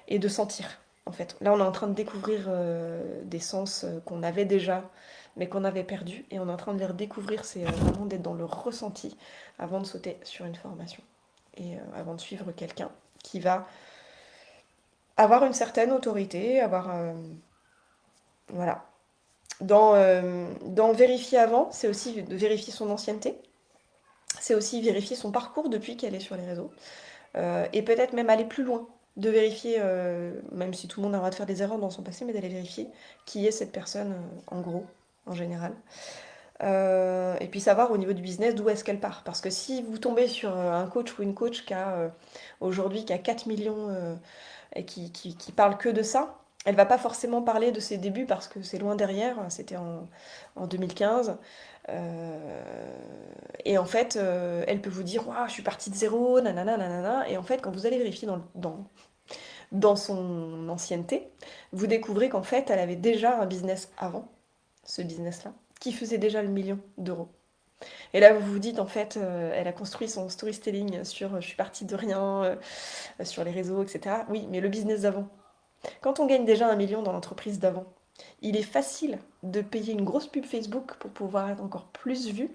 et de sentir. En fait, là, on est en train de découvrir des sens qu'on avait déjà, mais qu'on avait perdus, et on est en train de les redécouvrir. C'est vraiment d'être dans le ressenti avant de sauter sur une formation et avant de suivre quelqu'un qui va avoir une certaine autorité, voilà. Dans vérifier avant, c'est aussi de vérifier son ancienneté, c'est aussi vérifier son parcours depuis qu'elle est sur les réseaux. Et peut-être même aller plus loin, de vérifier, même si tout le monde a le droit de faire des erreurs dans son passé, mais d'aller vérifier qui est cette personne en gros, en général. Et puis savoir au niveau du business d'où est-ce qu'elle part. Parce que si vous tombez sur un coach ou une coach aujourd'hui qui a 4 millions et qui parle que de ça, elle va pas forcément parler de ses débuts parce que c'est loin derrière, c'était en 2015. Euh, et en fait, elle peut vous dire, waouh, je suis partie de zéro, nanana, nanana. Et en fait, quand vous allez vérifier dans son ancienneté, vous découvrez qu'en fait, elle avait déjà un business avant, ce business-là, qui faisait déjà le million d'euros. Et là, vous vous dites, en fait, elle a construit son storytelling sur je suis partie de rien, sur les réseaux, etc. Oui, mais le business d'avant. Quand on gagne déjà 1 million dans l'entreprise d'avant, il est facile de payer une grosse pub Facebook pour pouvoir être encore plus vu.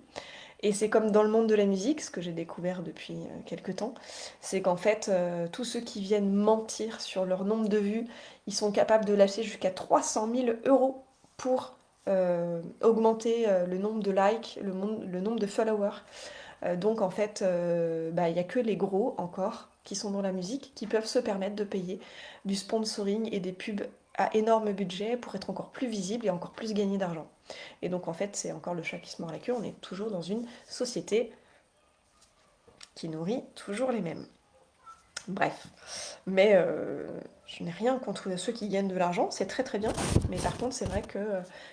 Et c'est comme dans le monde de la musique, ce que j'ai découvert depuis quelques temps, c'est qu'en fait, tous ceux qui viennent mentir sur leur nombre de vues, ils sont capables de lâcher jusqu'à 300 000 euros pour augmenter le nombre de likes, le nombre de followers. Donc en fait, il n'y a que les gros encore qui sont dans la musique qui peuvent se permettre de payer du sponsoring et des pubs à énorme budget pour être encore plus visible et encore plus gagner d'argent. Et donc en fait, c'est encore le chat qui se mord la queue, on est toujours dans une société qui nourrit toujours les mêmes. Bref, mais je n'ai rien contre ceux qui gagnent de l'argent, c'est très très bien, mais par contre c'est vrai que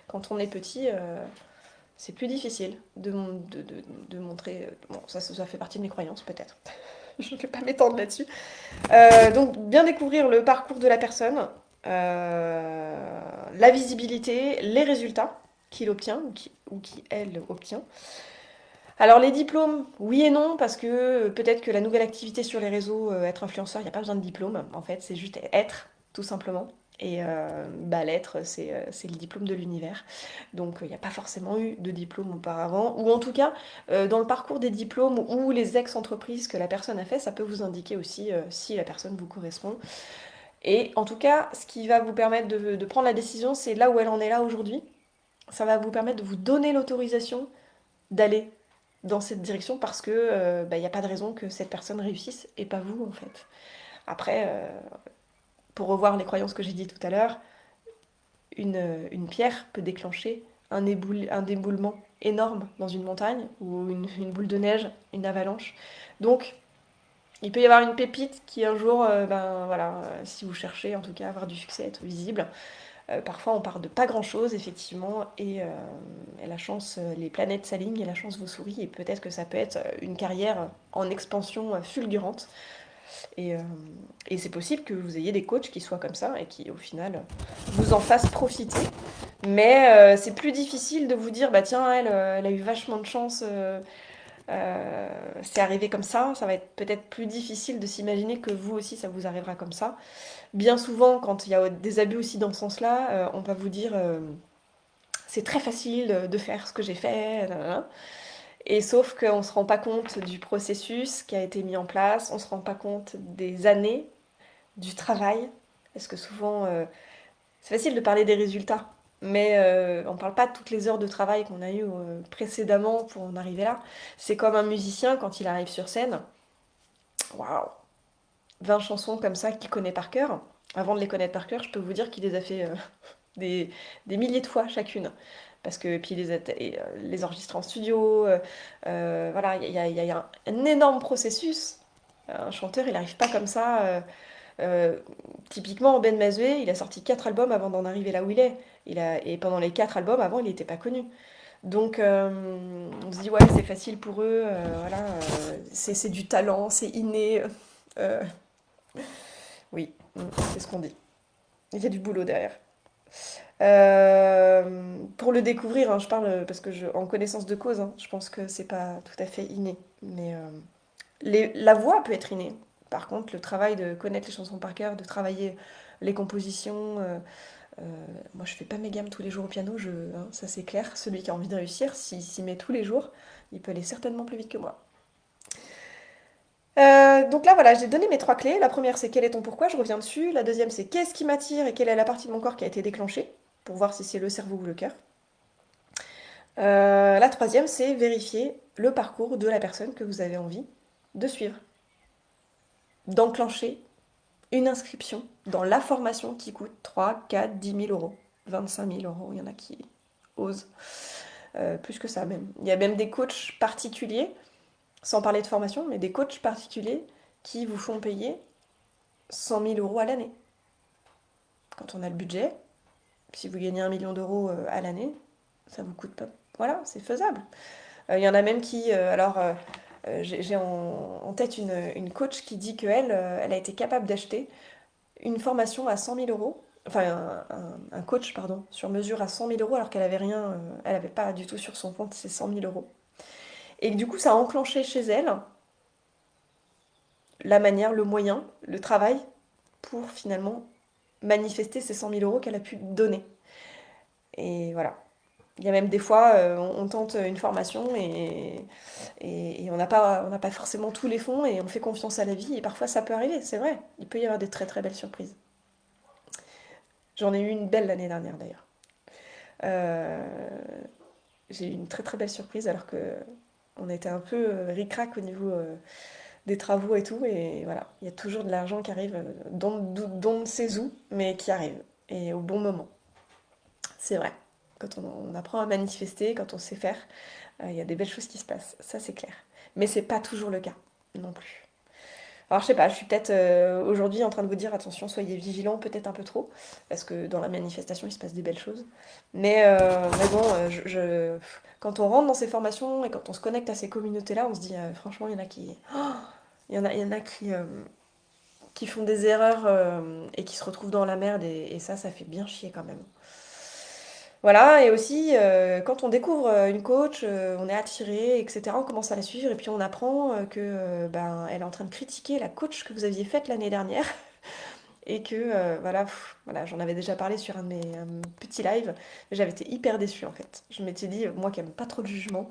quand on est petit, c'est plus difficile de montrer... Bon, ça fait partie de mes croyances peut-être, je ne vais pas m'étendre là-dessus. Donc bien découvrir le parcours de la personne, la visibilité, les résultats qu'il obtient ou qui elle obtient. Alors les diplômes, oui et non, parce que peut-être que la nouvelle activité sur les réseaux, être influenceur, il n'y a pas besoin de diplôme. En fait, c'est juste être, tout simplement. Et l'être, c'est le diplôme de l'univers. Donc il n'y a pas forcément eu de diplôme auparavant. Ou en tout cas, dans le parcours des diplômes ou les ex-entreprises que la personne a fait, ça peut vous indiquer aussi si la personne vous correspond. Et en tout cas, ce qui va vous permettre de prendre la décision, c'est là où elle en est là aujourd'hui. Ça va vous permettre de vous donner l'autorisation d'aller dans cette direction parce que il n'y a pas de raison que cette personne réussisse et pas vous en fait. Après, pour revoir les croyances que j'ai dit tout à l'heure, une pierre peut déclencher un déboulement énorme dans une montagne ou une boule de neige, une avalanche. Donc, il peut y avoir une pépite qui un jour, voilà, si vous cherchez en tout cas à avoir du succès, être visible, parfois on part de pas grand chose effectivement et la chance, les planètes s'alignent et la chance vous sourit et peut-être que ça peut être une carrière en expansion fulgurante et, euh, et c'est possible que vous ayez des coachs qui soient comme ça et qui au final vous en fassent profiter Mais c'est plus difficile de vous dire, bah tiens, elle a eu vachement de chance, c'est arrivé comme ça va être peut-être plus difficile de s'imaginer que vous aussi, ça vous arrivera comme ça. Bien souvent, quand il y a des abus aussi dans ce sens-là, on va vous dire, c'est très facile de faire ce que j'ai fait, nanana. Et sauf qu'on ne se rend pas compte du processus qui a été mis en place, on ne se rend pas compte des années, du travail, parce que souvent, c'est facile de parler des résultats, mais on ne parle pas de toutes les heures de travail qu'on a eues précédemment pour en arriver là. C'est comme un musicien quand il arrive sur scène, waouh, 20 chansons comme ça qu'il connaît par cœur. Avant de les connaître par cœur, je peux vous dire qu'il les a fait des, des milliers de fois chacune. Parce que puis les enregistre en studio, voilà, il y a un énorme processus. Un chanteur, il n'arrive pas comme ça. Euh, Typiquement, Ben Mazoué, il a sorti 4 albums avant d'en arriver là où il est. Et pendant les 4 albums avant, il n'était pas connu. Donc on se dit, ouais, c'est facile pour eux, voilà, c'est du talent, c'est inné. Euh, oui, c'est ce qu'on dit. Il y a du boulot derrière. Pour le découvrir, hein, je parle parce que en connaissance de cause, hein, je pense que c'est pas tout à fait inné. Mais la voix peut être innée. Par contre, le travail de connaître les chansons par cœur, de travailler les compositions. Euh, Moi, je fais pas mes gammes tous les jours au piano, hein, ça c'est clair. Celui qui a envie de réussir, s'il s'y met tous les jours, il peut aller certainement plus vite que moi. Donc là, voilà, j'ai donné mes 3 clés. La première, c'est quel est ton pourquoi, je reviens dessus. La deuxième, c'est qu'est-ce qui m'attire et quelle est la partie de mon corps qui a été déclenchée, pour voir si c'est le cerveau ou le cœur. La troisième, c'est vérifier le parcours de la personne que vous avez envie de suivre. D'enclencher une inscription dans la formation qui coûte 3, 4, 10 000 euros, 25 000 euros, il y en a qui osent. Plus que ça même. Il y a même des coachs particuliers, sans parler de formation, mais des coachs particuliers qui vous font payer 100 000 euros à l'année. Quand on a le budget, si vous gagnez 1 million d'euros à l'année, ça vous coûte pas. Voilà, c'est faisable. Il y en a même qui, j'ai en tête une coach qui dit qu'elle, elle a été capable d'acheter une formation à 100 000 euros, enfin un coach, pardon, sur mesure à 100 000 euros alors qu'elle avait rien, elle avait pas du tout sur son compte ces 100 000 euros. Et du coup, ça a enclenché chez elle la manière, le moyen, le travail pour finalement manifester ces 100 000 euros qu'elle a pu donner. Et voilà. Il y a même des fois, on tente une formation et on n'a pas forcément tous les fonds et on fait confiance à la vie. Et parfois, ça peut arriver, c'est vrai. Il peut y avoir des très très belles surprises. J'en ai eu une belle l'année dernière d'ailleurs. Euh, j'ai eu une très très belle surprise alors que on était un peu ric-rac au niveau des travaux et tout. Et voilà, il y a toujours de l'argent qui arrive, dont on ne sait où, mais qui arrive. Et au bon moment. C'est vrai. Quand on apprend à manifester, quand on sait faire, il y a des belles choses qui se passent. Ça, c'est clair. Mais c'est pas toujours le cas non plus. Alors, je sais pas, je suis peut-être aujourd'hui en train de vous dire attention, soyez vigilants, peut-être un peu trop, parce que dans la manifestation, il se passe des belles choses. Mais bon, quand on rentre dans ces formations et quand on se connecte à ces communautés-là, on se dit franchement, il y en a qui. Oh, il y en a qui font des erreurs et qui se retrouvent dans la merde, et ça fait bien chier quand même. Voilà, et aussi, quand on découvre une coach, on est attiré, etc., on commence à la suivre, et puis on apprend que ben, elle est en train de critiquer la coach que vous aviez faite l'année dernière, et que, voilà, voilà, j'en avais déjà parlé sur un de mes petits lives, mais j'avais été hyper déçue en fait. Je m'étais dit, moi qui aime pas trop de jugement,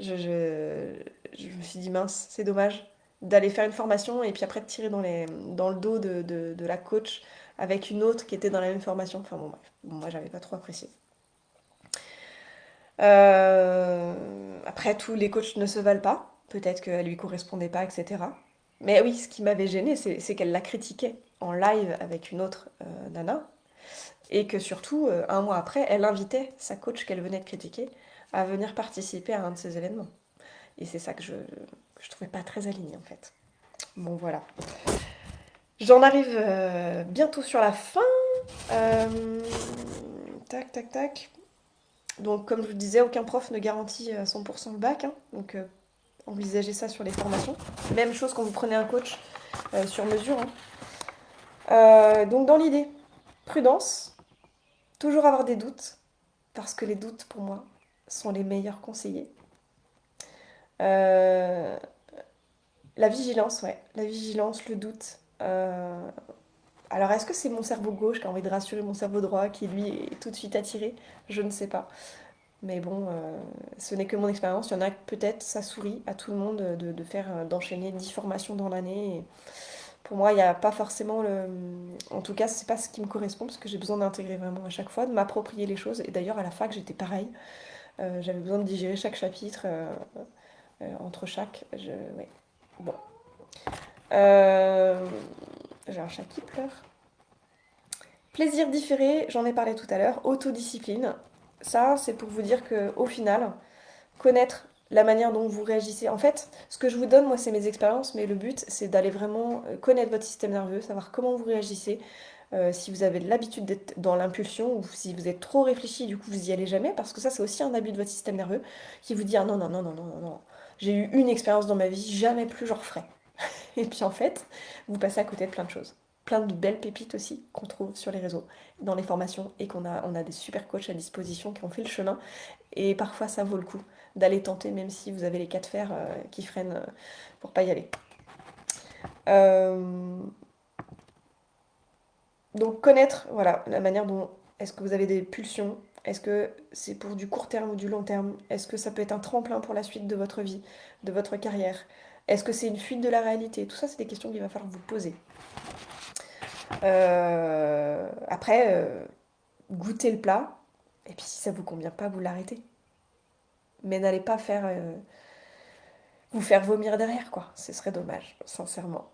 je me suis dit, mince, c'est dommage d'aller faire une formation, et puis après de tirer dans le dos de la coach avec une autre qui était dans la même formation. Enfin bon, bref, bon, moi j'avais pas trop apprécié. Après, tous les coachs ne se valent pas. Peut-être qu'elle lui correspondait pas, etc. Mais oui, ce qui m'avait gênée, c'est qu'elle la critiquait en live avec une autre nana. Et que surtout, un mois après, elle invitait sa coach qu'elle venait de critiquer à venir participer à un de ces événements. Et c'est ça que je trouvais pas très aligné en fait. Bon, voilà. J'en arrive bientôt sur la fin. Euh, Tac, tac, tac. Donc, comme je vous disais, aucun prof ne garantit à 100% le bac, hein. Donc, envisagez ça sur les formations. Même chose quand vous prenez un coach sur mesure, hein. Donc, dans l'idée, prudence, toujours avoir des doutes, parce que les doutes, pour moi, sont les meilleurs conseillers. Euh, la vigilance, ouais. La vigilance, le doute. Alors, est-ce que c'est mon cerveau gauche qui a envie de rassurer mon cerveau droit, qui lui est tout de suite attiré? Je ne sais pas. Mais bon, ce n'est que mon expérience. Il y en a que peut-être ça sourit à tout le monde de faire, d'enchaîner 10 formations dans l'année. Et pour moi, il n'y a pas forcément le. En tout cas, c'est pas ce qui me correspond parce que j'ai besoin d'intégrer vraiment à chaque fois, de m'approprier les choses. Et d'ailleurs, à la fac, j'étais pareil. J'avais besoin de digérer chaque chapitre entre chaque. Ouais. Bon. Euh, J'ai un chat qui pleure. Plaisir différé, j'en ai parlé tout à l'heure. Autodiscipline. Ça, c'est pour vous dire que au final, connaître la manière dont vous réagissez. En fait, ce que je vous donne, moi, c'est mes expériences, mais le but, c'est d'aller vraiment connaître votre système nerveux, savoir comment vous réagissez, si vous avez l'habitude d'être dans l'impulsion ou si vous êtes trop réfléchi, du coup, vous y allez jamais, parce que ça, c'est aussi un abus de votre système nerveux qui vous dit, ah non, non, non, non, non, non, non. J'ai eu une expérience dans ma vie, jamais plus j'en referai. Et puis en fait, vous passez à côté de plein de choses. Plein de belles pépites aussi qu'on trouve sur les réseaux, dans les formations, et on a des super coachs à disposition qui ont fait le chemin. Et parfois, ça vaut le coup d'aller tenter, même si vous avez les cas de fer qui freinent pour pas y aller. Euh, donc connaître, voilà, la manière dont est-ce que vous avez des pulsions, est-ce que c'est pour du court terme ou du long terme, est-ce que ça peut être un tremplin pour la suite de votre vie, de votre carrière, est-ce que c'est une fuite de la réalité, tout ça c'est des questions qu'il va falloir vous poser. Après, goûtez le plat, et puis si ça vous convient pas, vous l'arrêtez. Mais n'allez pas vous faire vomir derrière, quoi. Ce serait dommage, sincèrement.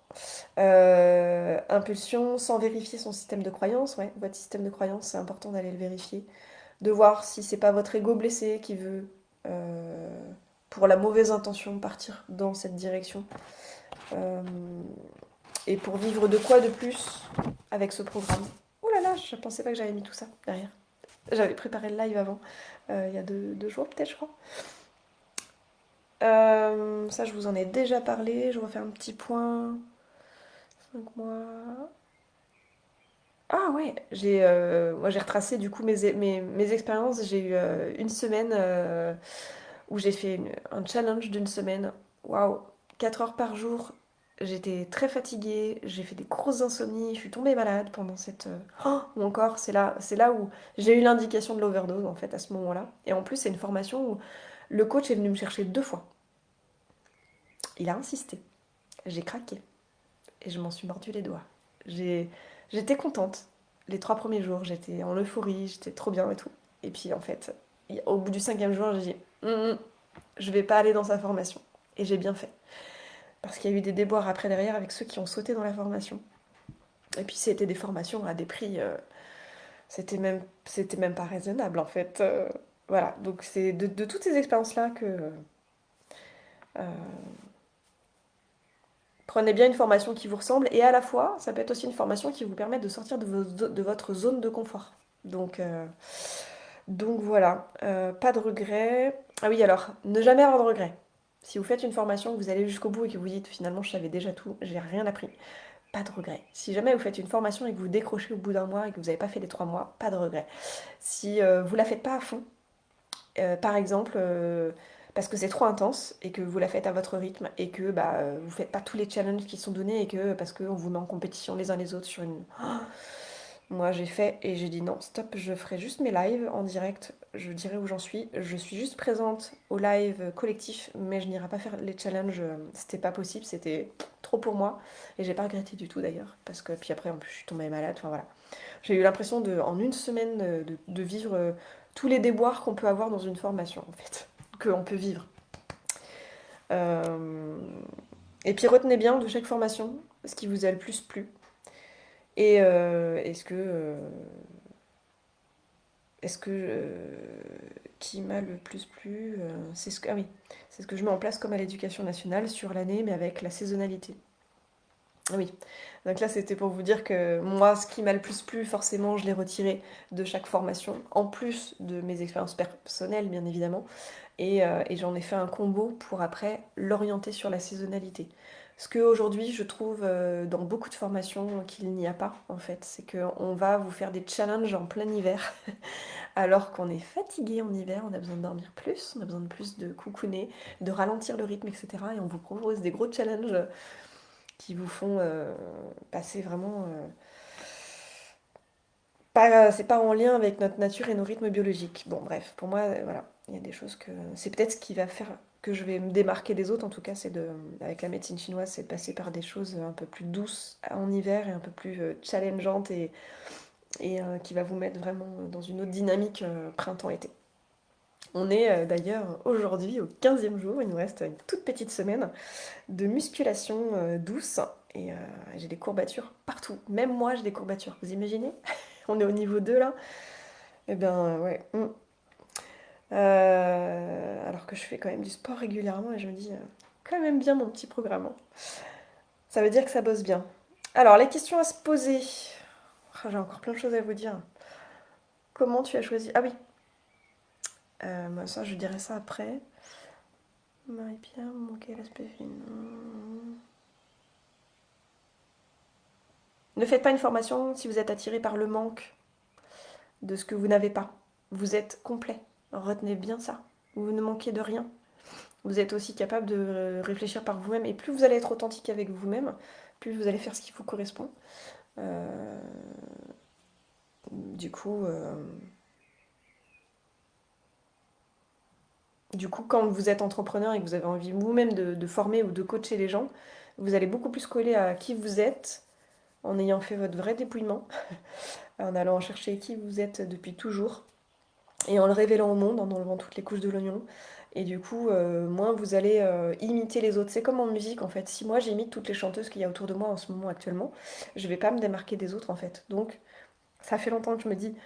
Impulsion, sans vérifier son système de croyance, ouais. Votre système de croyance, c'est important d'aller le vérifier. De voir si c'est pas votre ego blessé qui veut, pour la mauvaise intention, partir dans cette direction. Euh, et pour vivre de quoi de plus avec ce programme. Oh là là, je pensais pas que j'avais mis tout ça derrière. J'avais préparé le live avant, il y a deux jours peut-être, je crois. Ça, je vous en ai déjà parlé. Je refais un petit point. 5 mois. Ah ouais, moi j'ai retracé du coup mes expériences. J'ai eu une semaine où j'ai fait un challenge d'une semaine. Waouh, 4 heures par jour. J'étais très fatiguée, j'ai fait des grosses insomnies, je suis tombée malade pendant cette... Oh, mon corps, c'est là où j'ai eu l'indication de l'overdose en fait à ce moment-là. Et en plus, c'est une formation où le coach est venu me chercher 2 fois. Il a insisté. J'ai craqué et je m'en suis mordu les doigts. J'ai... J'étais contente. Les 3 premiers jours, j'étais en euphorie, j'étais trop bien et tout. Et puis en fait, au bout du 5e jour, j'ai dit je vais pas aller dans sa formation. Et j'ai bien fait. Parce qu'il y a eu des déboires après derrière avec ceux qui ont sauté dans la formation. Et puis c'était des formations à des prix, c'était même pas raisonnable en fait. Voilà, donc c'est de toutes ces expériences-là que euh, prenez bien une formation qui vous ressemble et à la fois, ça peut être aussi une formation qui vous permet de sortir de votre zone de confort. Donc, euh, donc voilà, pas de regrets. Ah oui, alors, ne jamais avoir de regrets. Si vous faites une formation, que vous allez jusqu'au bout et que vous dites finalement je savais déjà tout, j'ai rien appris, pas de regrets. Si jamais vous faites une formation et que vous décrochez au bout d'un mois et que vous n'avez pas fait les 3 mois, pas de regrets. Si vous la faites pas à fond, par exemple, parce que c'est trop intense et que vous la faites à votre rythme et que bah, vous faites pas tous les challenges qui sont donnés et que parce qu'on vous met en compétition les uns les autres sur une... Moi j'ai fait et j'ai dit non, stop, je ferai juste mes lives en direct, je dirai où j'en suis. Je suis juste présente au live collectif, mais je n'irai pas faire les challenges, c'était pas possible, c'était trop pour moi. Et j'ai pas regretté du tout d'ailleurs, parce que puis après en plus je suis tombée malade, enfin voilà. J'ai eu l'impression en une semaine de vivre tous les déboires qu'on peut avoir dans une formation, en fait, qu'on peut vivre. Euh, Et puis retenez bien de chaque formation ce qui vous a le plus plu. Et qui m'a le plus plu, ah oui, c'est ce que je mets en place comme à l'éducation nationale sur l'année, mais avec la saisonnalité. Oui, donc là c'était pour vous dire que moi, ce qui m'a le plus plu, forcément, je l'ai retiré de chaque formation, en plus de mes expériences personnelles, bien évidemment, et j'en ai fait un combo pour après l'orienter sur la saisonnalité. Ce qu'aujourd'hui, je trouve dans beaucoup de formations qu'il n'y a pas, en fait, c'est qu'on va vous faire des challenges en plein hiver, alors qu'on est fatigué en hiver, on a besoin de dormir plus, on a besoin de plus de cocooner, de ralentir le rythme, etc. Et on vous propose des gros challenges qui vous font passer vraiment... c'est pas en lien avec notre nature et nos rythmes biologiques. Bon, bref, pour moi, voilà, il y a des choses que... C'est peut-être ce qui va faire que je vais me démarquer des autres, en tout cas, avec la médecine chinoise, c'est de passer par des choses un peu plus douces en hiver et un peu plus challengeantes et qui va vous mettre vraiment dans une autre dynamique printemps-été. On est d'ailleurs aujourd'hui au 15e jour, il nous reste une toute petite semaine de musculation douce et j'ai des courbatures partout. Même moi, j'ai des courbatures. Vous imaginez? On est au niveau 2 là. Eh bien, ouais. Alors que je fais quand même du sport régulièrement et je me dis, quand même bien mon petit programme, hein. Ça veut dire que ça bosse bien. Alors, les questions à se poser. Ah, j'ai encore plein de choses à vous dire. Comment tu as choisi? Ah oui, ça, je dirais ça après. Marie-Pierre, manquer l'aspect féminin. Ne faites pas une formation si vous êtes attiré par le manque de ce que vous n'avez pas. Vous êtes complet. Retenez bien ça. Vous ne manquez de rien. Vous êtes aussi capable de réfléchir par vous-même. Et plus vous allez être authentique avec vous-même, plus vous allez faire ce qui vous correspond. Euh, du coup, euh, quand vous êtes entrepreneur et que vous avez envie vous-même de former ou de coacher les gens, vous allez beaucoup plus coller à qui vous êtes en ayant fait votre vrai dépouillement, en allant chercher qui vous êtes depuis toujours et en le révélant au monde, en enlevant toutes les couches de l'oignon. Et du coup, moins vous allez imiter les autres. C'est comme en musique en fait. Si moi j'imite toutes les chanteuses qu'il y a autour de moi en ce moment actuellement, je vais pas me démarquer des autres en fait. Donc ça fait longtemps que je me dis,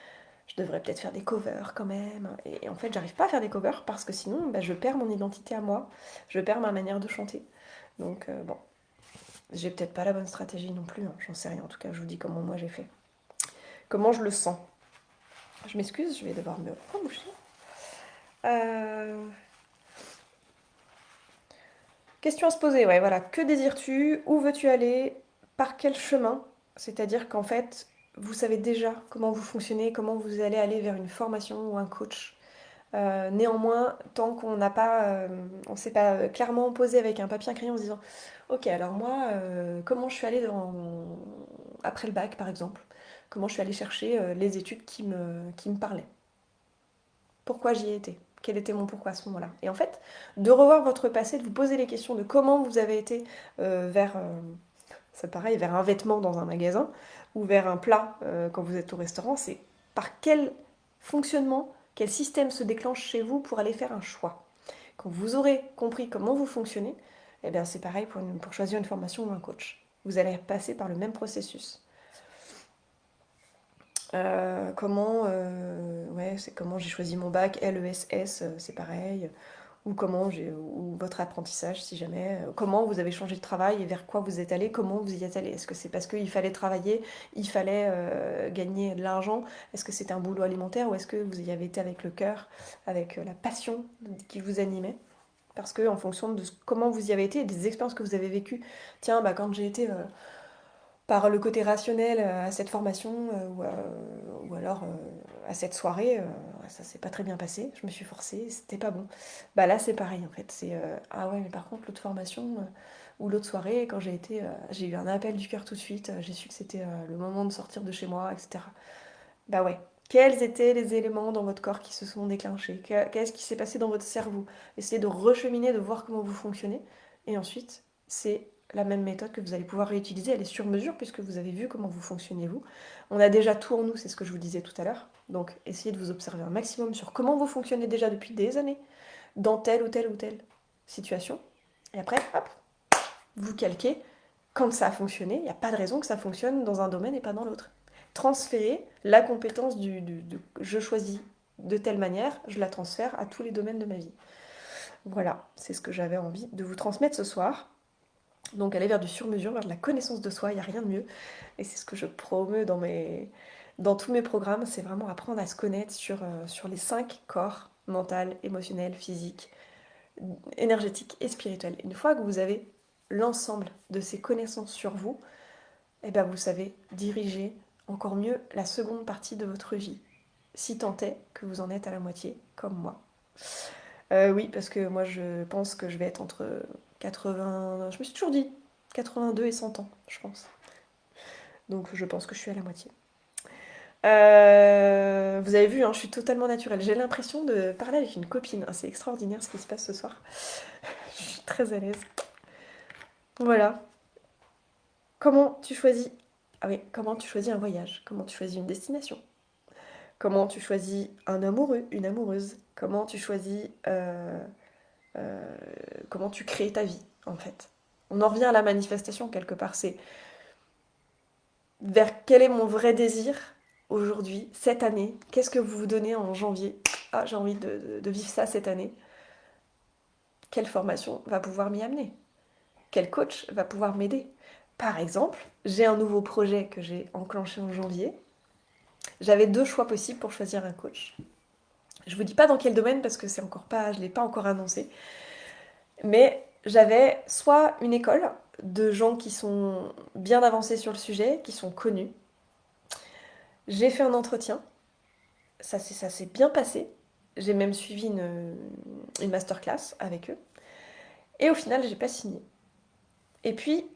je devrais peut-être faire des covers quand même. Et en fait, j'arrive pas à faire des covers parce que sinon, bah, je perds mon identité à moi, je perds ma manière de chanter. Donc bon, j'ai peut-être pas la bonne stratégie non plus, hein, j'en sais rien. En tout cas, je vous dis comment moi j'ai fait. Comment je le sens. Je m'excuse, je vais devoir me reboucher. Euh, Question à se poser, ouais, voilà. Que désires-tu? Où veux-tu aller? Par quel chemin? C'est-à-dire qu'en fait, vous savez déjà comment vous fonctionnez, comment vous allez aller vers une formation ou un coach. Néanmoins, tant qu'on n'a pas, on ne s'est pas clairement posé avec un papier et un crayon en se disant, ok, alors moi, comment je suis allée après le bac, par exemple, comment je suis allée chercher les études qui me parlaient. Pourquoi j'y ai été? Quel était mon pourquoi à ce moment-là? Et en fait, de revoir votre passé, de vous poser les questions de comment vous avez été c'est pareil, vers un vêtement dans un magasin ou vers un plat quand vous êtes au restaurant, c'est par quel fonctionnement, quel système se déclenche chez vous pour aller faire un choix. Quand vous aurez compris comment vous fonctionnez, eh bien c'est pareil pour choisir une formation ou un coach. Vous allez passer par le même processus. Ouais, c'est comment j'ai choisi mon bac, LESS, c'est pareil. Ou votre apprentissage, si jamais. Comment vous avez changé de travail et vers quoi vous êtes allé, comment vous y êtes allé. Est-ce que c'est parce qu'il fallait travailler, il fallait gagner de l'argent? Est-ce que c'était un boulot alimentaire ou est-ce que vous y avez été avec le cœur, avec la passion qui vous animait? Parce que en fonction de comment vous y avez été et des expériences que vous avez vécues, tiens, bah, quand j'ai été par le côté rationnel à cette formation ou alors à cette soirée, ça s'est pas très bien passé, je me suis forcée, c'était pas bon. Bah là c'est pareil en fait, c'est ah ouais mais par contre l'autre formation ou l'autre soirée quand j'ai eu un appel du cœur tout de suite, j'ai su que c'était le moment de sortir de chez moi, etc. Bah ouais. Quels étaient les éléments dans votre corps qui se sont déclenchés? Qu'est-ce qui s'est passé dans votre cerveau? Essayez de recheminer, de voir comment vous fonctionnez. Et ensuite, c'est la même méthode que vous allez pouvoir réutiliser. Elle est sur mesure puisque vous avez vu comment vous fonctionnez vous. On a déjà tout en nous, c'est ce que je vous disais tout à l'heure. Donc, essayez de vous observer un maximum sur comment vous fonctionnez déjà depuis des années dans telle ou telle ou telle situation. Et après, hop, vous calquez. Quand ça a fonctionné, il n'y a pas de raison que ça fonctionne dans un domaine et pas dans l'autre. Transférer la compétence je choisis de telle manière, je la transfère à tous les domaines de ma vie. Voilà, c'est ce que j'avais envie de vous transmettre ce soir. Donc aller vers du sur-mesure, vers de la connaissance de soi, il n'y a rien de mieux. Et c'est ce que je promeus dans tous mes programmes, c'est vraiment apprendre à se connaître sur les 5 corps, mental, émotionnel, physique, énergétique et spirituel. Une fois que vous avez l'ensemble de ces connaissances sur vous, eh ben vous savez diriger encore mieux la seconde partie de votre vie. Si tant est que vous en êtes à la moitié, comme moi. Oui, parce que moi je pense que je vais être entre 80... Je me suis toujours dit 82 et 100 ans, je pense. Donc je pense que je suis à la moitié. Vous avez vu, hein, je suis totalement naturelle. J'ai l'impression de parler avec une copine. Ah, c'est extraordinaire ce qui se passe ce soir. Je suis très à l'aise. Voilà. Comment tu choisis... Ah oui, comment tu choisis un voyage? Comment tu choisis une destination? Comment tu choisis un amoureux, une amoureuse? Comment tu choisis... euh, comment tu crées ta vie, en fait? On en revient à la manifestation quelque part. C'est vers quel est mon vrai désir aujourd'hui, cette année? Qu'est-ce que vous vous donnez en janvier? Ah, j'ai envie de vivre ça cette année. Quelle formation va pouvoir m'y amener? Quel coach va pouvoir m'aider? Par exemple, j'ai un nouveau projet que j'ai enclenché en janvier. J'avais deux choix possibles pour choisir un coach. Je vous dis pas dans quel domaine parce que c'est encore pas, je l'ai pas encore annoncé. Mais j'avais soit une école de gens qui sont bien avancés sur le sujet, qui sont connus. J'ai fait un entretien, ça s'est bien passé. J'ai même suivi une masterclass avec eux. Et au final, j'ai pas signé. Et puis,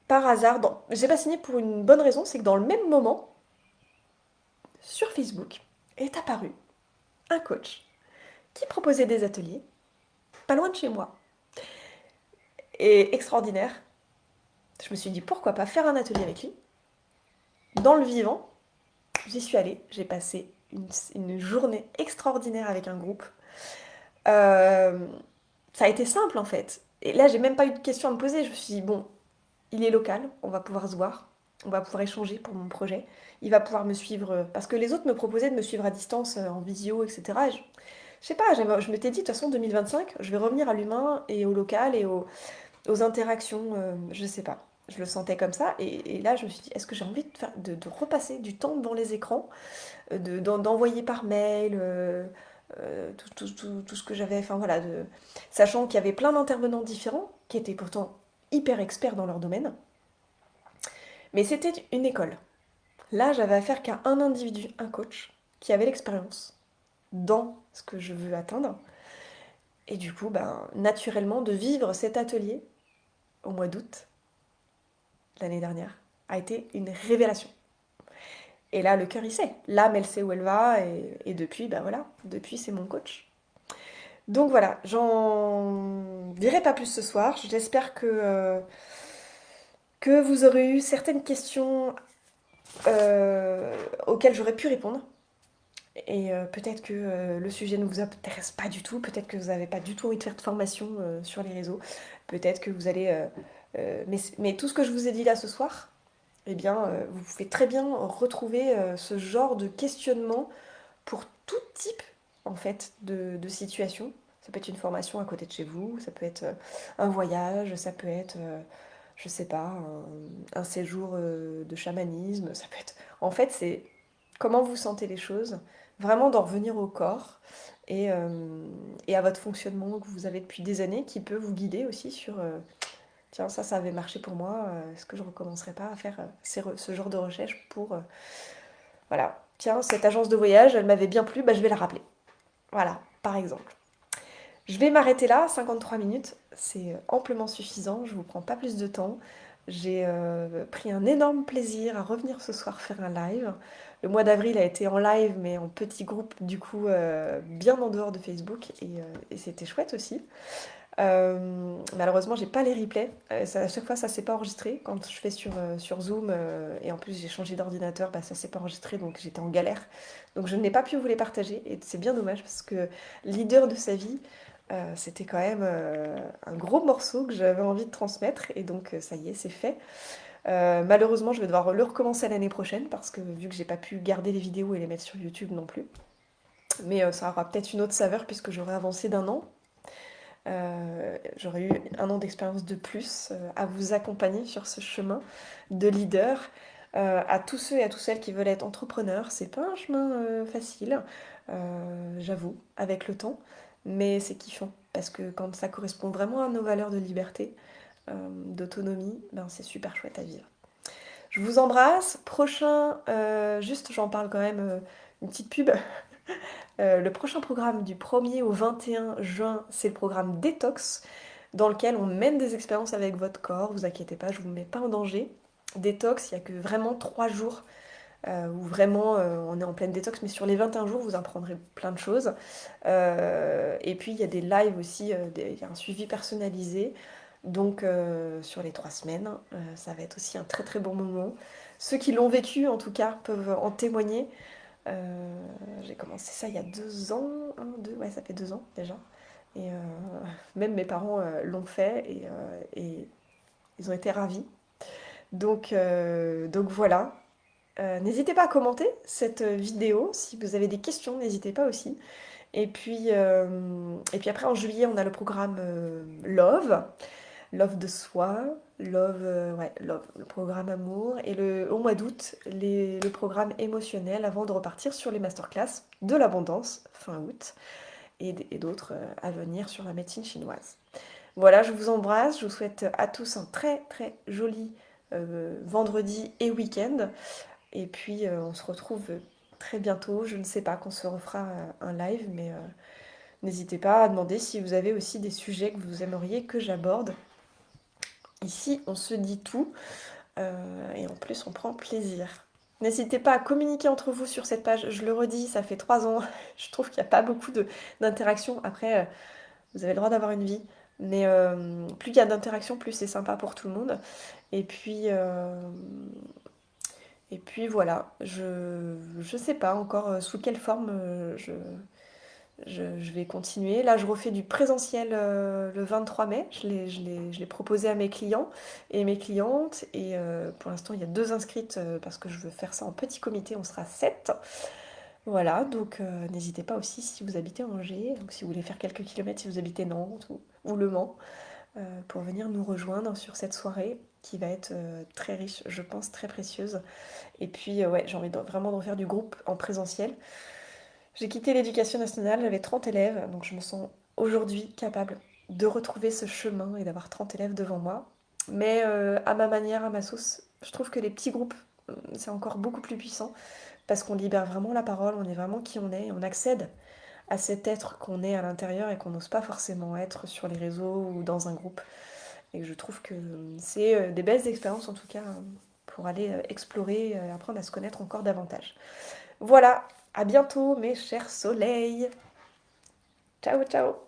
par hasard, j'ai pas signé pour une bonne raison, c'est que dans le même moment, sur Facebook, est apparu un coach qui proposait des ateliers, pas loin de chez moi. Et extraordinaire, je me suis dit pourquoi pas faire un atelier avec lui. Dans le vivant, j'y suis allée, j'ai passé une journée extraordinaire avec un groupe. Euh, Ça a été simple en fait. Et là, j'ai même pas eu de questions à me poser. Je me suis dit, bon, il est local, on va pouvoir se voir, on va pouvoir échanger pour mon projet. Il va pouvoir me suivre, parce que les autres me proposaient de me suivre à distance, en visio, etc. Et je sais pas, je m'étais dit, de toute façon, 2025, je vais revenir à l'humain et au local et aux interactions, je sais pas. Je le sentais comme ça. Et là, je me suis dit, est-ce que j'ai envie de repasser du temps devant les écrans, d'envoyer par mail, tout ce que j'avais, enfin voilà, sachant qu'il y avait plein d'intervenants différents, qui étaient pourtant hyper experts dans leur domaine, mais c'était une école. Là, j'avais affaire qu'à un individu, un coach, qui avait l'expérience dans ce que je veux atteindre. Et du coup, ben, naturellement, de vivre cet atelier au mois d'août, l'année dernière, a été une révélation. Et là, le cœur, il sait. L'âme, elle sait où elle va. Et depuis, ben voilà, depuis, c'est mon coach. Donc voilà, j'en dirai pas plus ce soir. J'espère que vous aurez eu certaines questions auxquelles j'aurais pu répondre. Et peut-être que le sujet ne vous intéresse pas du tout, peut-être que vous n'avez pas du tout envie de faire de formation sur les réseaux, peut-être que vous allez... mais tout ce que je vous ai dit là ce soir, eh bien, vous pouvez très bien retrouver ce genre de questionnement pour tout type, en fait, de situation. Ça peut être une formation à côté de chez vous, ça peut être un voyage, ça peut être, je sais pas, un séjour de chamanisme, ça peut être... En fait, c'est comment vous sentez les choses, vraiment d'en revenir au corps et à votre fonctionnement que vous avez depuis des années qui peut vous guider aussi sur tiens, ça avait marché pour moi, est-ce que je recommencerai pas à faire ce genre de recherche pour voilà, tiens, cette agence de voyage, elle m'avait bien plu, bah, je vais la rappeler. Voilà, par exemple. Je vais m'arrêter là, 53 minutes, c'est amplement suffisant, je vous prends pas plus de temps. J'ai pris un énorme plaisir à revenir ce soir faire un live. Le mois d'avril a été en live, mais en petit groupe, du coup, bien en dehors de Facebook, et c'était chouette aussi. Malheureusement, j'ai pas les replays. À chaque fois, ça s'est pas enregistré. Quand je fais sur Zoom, et en plus j'ai changé d'ordinateur, bah, ça s'est pas enregistré, donc j'étais en galère. Donc je n'ai pas pu vous les partager, et c'est bien dommage parce que leader de sa vie, c'était quand même un gros morceau que j'avais envie de transmettre, et donc ça y est, c'est fait. Malheureusement, je vais devoir le recommencer l'année prochaine parce que vu que j'ai pas pu garder les vidéos et les mettre sur YouTube non plus. Mais ça aura peut-être une autre saveur puisque j'aurai avancé d'un an. J'aurais eu 1 an d'expérience de plus à vous accompagner sur ce chemin de leader. À tous ceux et à toutes celles qui veulent être entrepreneurs, c'est pas un chemin facile, j'avoue, avec le temps, mais c'est kiffant parce que quand ça correspond vraiment à nos valeurs de liberté, d'autonomie, ben c'est super chouette à vivre. Je vous embrasse. Prochain, juste j'en parle quand même, une petite pub. Le prochain programme du 1er au 21 juin, c'est le programme Détox, dans lequel on mène des expériences avec votre corps. Vous inquiétez pas, je ne vous mets pas en danger. Détox, il n'y a que vraiment 3 jours où vraiment on est en pleine détox, mais sur les 21 jours, vous apprendrez plein de choses. Et puis il y a des lives aussi, il y a un suivi personnalisé. Donc sur les 3 semaines, ça va être aussi un très très bon moment. Ceux qui l'ont vécu, en tout cas, peuvent en témoigner. J'ai commencé ça il y a 2 ans, 2, ouais, ça fait 2 ans déjà. Et même mes parents l'ont fait et ils ont été ravis. Donc voilà. N'hésitez pas à commenter cette vidéo. Si vous avez des questions, n'hésitez pas aussi. Et puis après, en juillet, on a le programme Love. Love de soi, Love, ouais, Love, le programme amour. Et au mois d'août, le programme émotionnel avant de repartir sur les masterclass de l'abondance, fin août, et d'autres à venir sur la médecine chinoise. Voilà, je vous embrasse, je vous souhaite à tous un très très joli vendredi et week-end. Et puis on se retrouve très bientôt. Je ne sais pas quand se refera un live, mais n'hésitez pas à demander si vous avez aussi des sujets que vous aimeriez que j'aborde. Ici, on se dit tout et en plus, on prend plaisir. N'hésitez pas à communiquer entre vous sur cette page. Je le redis, ça fait 3 ans. Je trouve qu'il n'y a pas beaucoup d'interaction. Après, vous avez le droit d'avoir une vie. Mais plus il y a d'interactions, plus c'est sympa pour tout le monde. Et puis, euh, et puis voilà, je sais pas encore sous quelle forme je vais continuer. Là, je refais du présentiel le 23 mai. Je l'ai proposé à mes clients et mes clientes. Et pour l'instant, il y a 2 inscrites parce que je veux faire ça en petit comité. On sera 7. Voilà, donc n'hésitez pas aussi si vous habitez Angers, donc si vous voulez faire quelques kilomètres, si vous habitez Nantes ou Le Mans, pour venir nous rejoindre sur cette soirée qui va être très riche, je pense, très précieuse. Et puis, ouais, j'ai envie vraiment de refaire du groupe en présentiel. J'ai quitté l'éducation nationale, j'avais 30 élèves, donc je me sens aujourd'hui capable de retrouver ce chemin et d'avoir 30 élèves devant moi. Mais à ma manière, à ma sauce, je trouve que les petits groupes, c'est encore beaucoup plus puissant parce qu'on libère vraiment la parole, on est vraiment qui on est, et on accède à cet être qu'on est à l'intérieur et qu'on n'ose pas forcément être sur les réseaux ou dans un groupe. Et je trouve que c'est des belles expériences en tout cas pour aller explorer et apprendre à se connaître encore davantage. Voilà, à bientôt mes chers soleils. Ciao ciao.